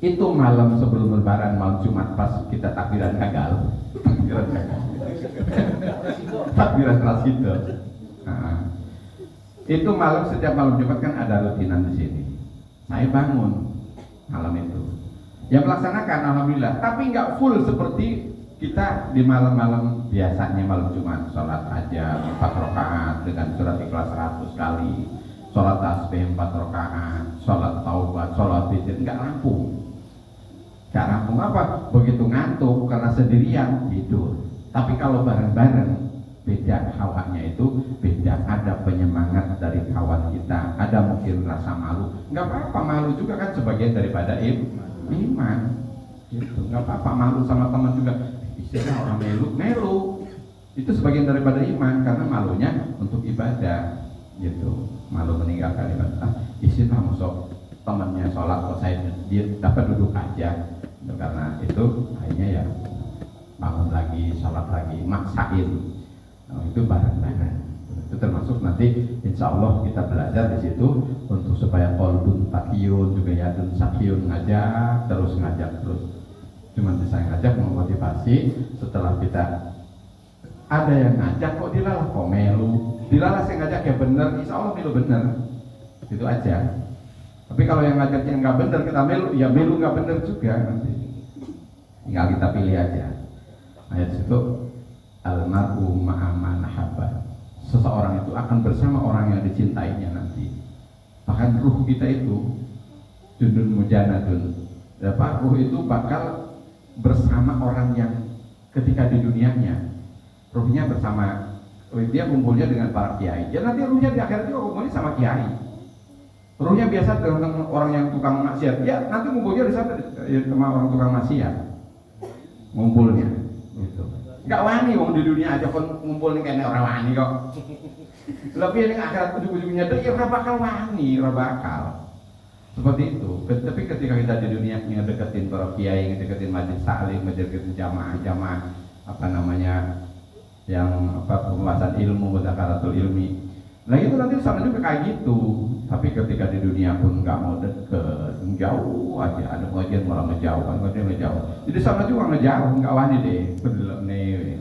Itu malam sebelum Lebaran, malam Jumat pas kita takbiran gagal. Takbiran Rasidah. Nah, itu malam setiap malam Jumat kan ada rutinan di sini. Saya bangun malam itu. Yang melaksanakan alhamdulillah, tapi nggak full seperti kita di malam-malam biasanya malam Jumat. Sholat aja 4 rakaat dengan surat Ikhlas 100 kali, sholat tasbih 4 rakaat, sholat taubat, sholat witir, nggak rampung. Nggak rampung apa? Begitu ngantuk karena sendirian tidur. Tapi kalau bareng-bareng beda hawanya itu, beda. Ada penyemangat dari kawan kita, ada mungkin rasa malu. Nggak apa-apa, malu juga kan sebagian daripada iman. Gitu. Nggak apa-apa malu sama teman juga. Istilah orang melu itu sebagian daripada iman, karena malunya untuk ibadah. Gitu. Malu meninggalkan ibadah. Istilah masuk temannya sholat, kok saya dia dapat duduk aja. Karena itu akhirnya ya bangun lagi, sholat lagi, maksain. Nah, itu bareng-bareng. Itu termasuk nanti insya Allah kita belajar di situ untuk supaya qalbun taqiyun juga yadun sakiyun, ngajak terus. Cuma bisa ngajak memotivasi. Setelah kita ada yang ngajak kok dilalah, kok melu dilalah, saya ngajak ya bener, insya Allah melu bener. Itu aja. Tapi kalau yang ngajak yang nggak bener kita melu, ya melu nggak bener juga nanti. Tinggal kita pilih aja. Ayat situ almar'u ma'a man habba. Seseorang itu akan bersama orang yang dicintainya nanti. Bahkan ruh kita itu jundun mujanadun. Ruh itu bakal bersama orang yang ketika di dunianya, ruhnya bersama, dia kumpulnya dengan para kiai. Ya nanti ruhnya di akhirat juga kumpulnya sama kiai. Ruhnya biasa dengan orang yang tukang maksiat. Ya nanti ngumpulnya di sana sama orang tukang maksiat. Ngumpulnya gitu. Enggak wani wong di dunia aja kon ngumpul nih kayak orang wani kok. Lebih ini akhirat ujung-ujungnya deh ya ora bakal wani, ora bakal. Seperti itu. Tapi ketika kita di dunia ngedeketin para kiai, ngedeketin majelis taklim, ngedeketin jamaah-jamaah apa namanya yang pembahasan ilmu, mudzakkaratul ilmi. Nah itu nanti sama juga kayak gitu. Tapi ketika di dunia pun nggak mau deket, jauh aja. Ada pengajian malah ngejauh, kan pengajian ngejauh. Jadi sama juga ngejauh, nggak wani deh. Bener nih.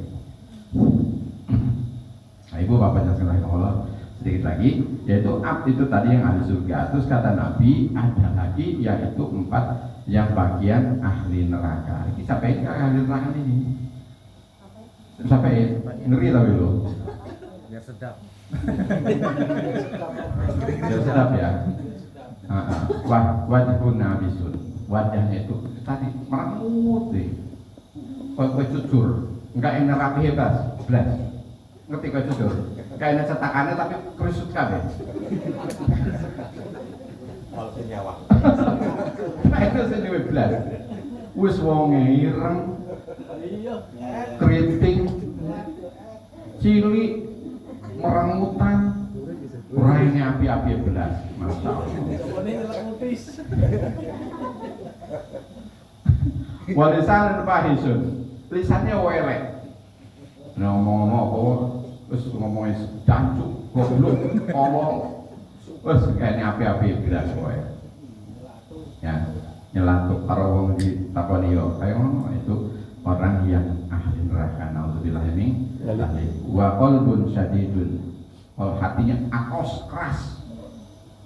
Nah ibu bapaknya sekalian Allah sedikit lagi, yaitu itu tadi yang ahli surga. Terus kata Nabi ada lagi yaitu 4 yang bagian ahli neraka. Ini sampai ini ahli neraka ini. Sampai ngeri tapi lo. Biar sedap. Biar sedap ya. Wajibun nabisun. Wajahnya itu tadi merengut deh. Kau cucur, enggak enak rapi hebat, belas. Ngerti kau cucur? Kayaknya cetakannya tapi kerisut kabeh. Kalau senyawa. Nah itu sendiri belas. Wis wonge ireng, keriting, cilik, merengutan, urainya api-api belas. Masya Allah. Walisan fahisun, lisannya welek. Nah, ngomong-ngomong apa? Terus ngomongnya jancuk, goblok, ngomong, terus kayaknya api-api belas kowe. Ya, nyelantuk karo wong di takonio. Kayak ngono itu orang yang ahli neraka. Nauzubillah min dzalik. Wa qalbun syadidun. Kalau hatinya akos keras.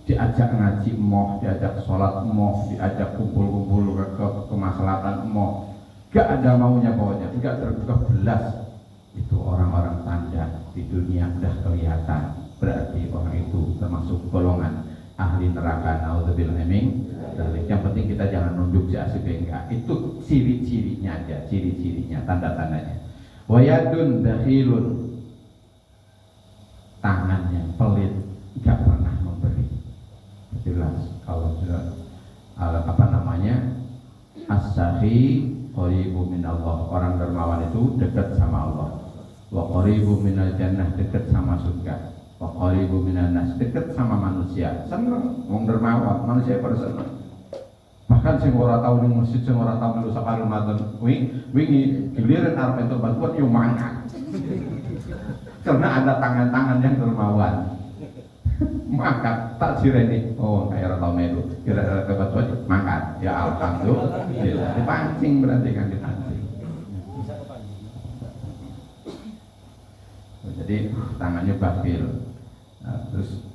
Diajak ngaji emoh, diajak sholat emoh, diajak kumpul-kumpul ke kemaslahatan emoh. Gak ada maunya pokoknya, gak terbuka belas. Itu orang-orang tanda di dunia udah kelihatan. Berarti orang itu termasuk golongan ahli neraka. Nauzubillah min dzalik. Yang penting kita jangan nunjuk si asik enggak. Itu ciri-cirinya aja, ciri-cirinya, tanda-tandanya. Wa yadun dakhilun. Tangan yang pelit, gak pernah memberi. Jelas kalau sudah apa namanya as-sahi qaribu minallah, orang dermawan itu dekat sama Allah. Wa qaribu minal jannah, dekat sama surga. Wa qaribu minan nas, dekat sama manusia. Seneng wong dermawan, manusia pada seneng. Bahkan sing ora tau ning masjid, sing ora tau melu sakal Ramadan wingi giliran arep entuk bantuan yo mangkat. Karena ada tangan-tangan yang dermawan. Mangkat tak sireni, oh kayak orang tau melu kira-kira kebetulan mangkat ya alhamdulillah dipancing, berarti kan dipancing. Jadi tangannya bakhil. Nah, terus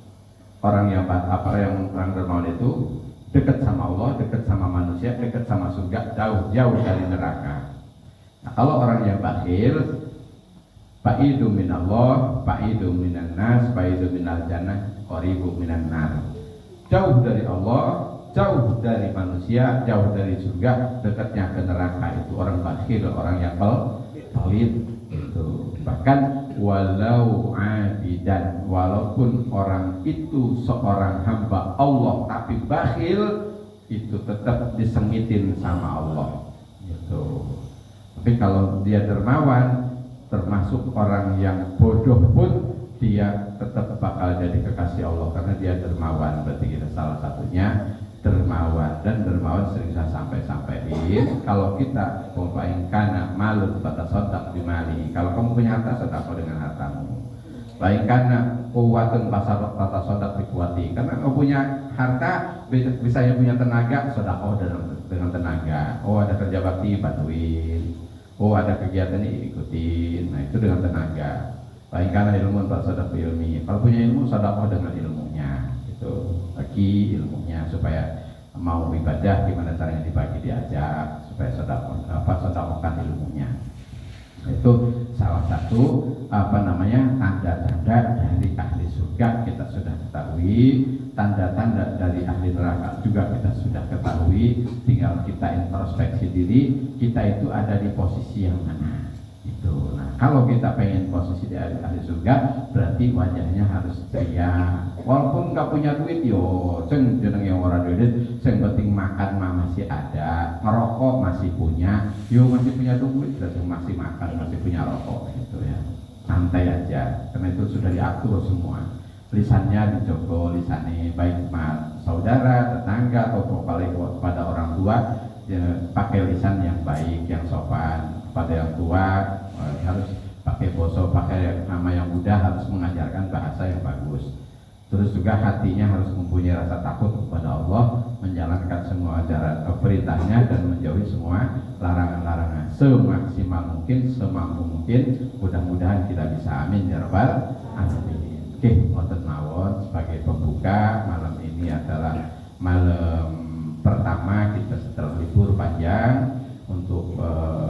orang yang orang dermawan itu dekat sama Allah, dekat sama manusia, dekat sama surga, jauh dari neraka. Nah, kalau orang yang bakhil, ba'idu minallah, ba'idu minan nas, ba'idu minal jannah, qaribu minan nar. Jauh dari Allah, jauh dari manusia, jauh dari surga, dekatnya ke neraka. Itu orang bakhil, orang yang pelit itu. Bahkan walau abidan, walaupun orang itu seorang hamba Allah tapi bakhil, itu tetap disengitin sama Allah gitu. Tapi kalau dia dermawan, termasuk orang yang bodoh pun dia tetap bakal jadi kekasih Allah karena dia dermawan. Berarti kita salah satunya dermawan, dan dermawan sering saya sampaikan kalau kita karena malu batas sodak di mali, kalau kamu punya harta sedekah dengan hartamu. Karena kuatun pasar batas sodak dikuati, karena kamu punya harta bisa yang punya tenaga sedekah dengan tenaga. Oh ada kerja bakti bantuin, oh ada kegiatan ini ikutin. Nah itu dengan tenaga. Karena ilmu bersedekah ilmi. Kalau punya ilmu sedekah dengan ilmunya. Itu bagi ilmunya supaya mau ibadah gimana caranya dibagi, diajak supaya sedekahkan ilmunya. Itu salah satu tanda-tanda dari ahli surga kita sudah ketahui, tanda-tanda dari ahli neraka juga kita sudah ketahui. Tinggal kita introspeksi diri, kita itu ada di posisi yang mana. Tuh, nah kalau kita pengen posisi di ahli surga, berarti wajahnya harus ceria. Walaupun nggak punya duit, yo, sing jenenge orang duit, sing penting makan mah masih ada, ngerokok masih punya, yo masih punya duit, berarti masih makan, masih punya rokok, gitu ya. Santai aja, karena itu sudah diatur semua. Lisannya dijogo, lisannya baik saudara, tetangga, atau paling pada orang tua, ya, pakai lisan yang baik, yang sopan. Pada yang tua harus pakai boso, pakai nama yang mudah, harus mengajarkan bahasa yang bagus. Terus juga hatinya harus mempunyai rasa takut kepada Allah, menjalankan semua ajaran perintahnya dan menjauhi semua larangan-larangan semaksimal mungkin, semampu mungkin. Mudah-mudahan kita bisa, amin ya rabbal alamin. Oke, ngoten mawon sebagai pembuka malam ini adalah malam pertama kita setelah libur panjang. Untuk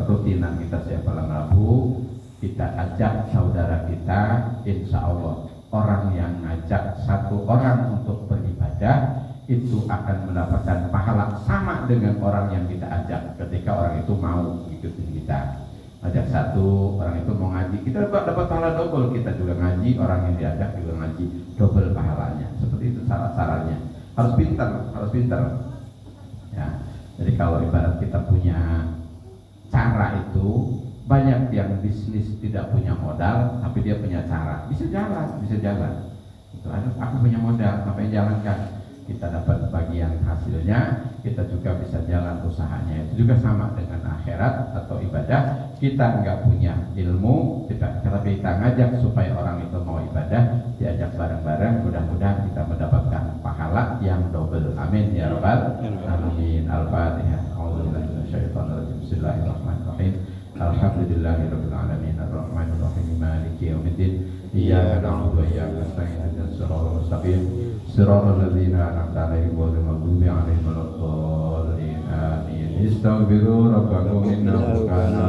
rutinan kita setiap malam Rabu, kita ajak saudara kita, insya Allah orang yang ngajak satu orang untuk beribadah itu akan mendapatkan pahala sama dengan orang yang kita ajak ketika orang itu mau ikutin kita. Ajak satu, orang itu mau ngaji, kita dapat pahala double. Kita juga ngaji, orang yang diajak juga ngaji, double pahalanya. Seperti itu syarat-syaratnya. Harus pintar ya. Jadi kalau ibarat kita punya cara itu, banyak yang bisnis tidak punya modal tapi dia punya cara, bisa jalan. Itu aku punya modal, apa yang jalankan? Kita dapat bagian hasilnya, kita juga bisa jalan usahanya. Itu juga sama dengan akhirat atau ibadah. Kita nggak punya ilmu, tapi kita ngajak supaya orang itu mau ibadah, diajak bareng-bareng, mudah-mudahan kita mendapatkan pahala yang double. Amin ya rabbal alamin. Al-Fatihah. Bismillahirrahmanirrahim. Alhamdulillahirabbil alamin arrahmanir rahim maliki yaumiddin. Iyyaka na'budu wa iyyaka nasta'in ihdinas siratal mustaqim siratal ladzina an'amta 'alaihim ghairil maghdubi 'alaihim waladdallin. Amin. Istaghfiru rabbakum innahu kana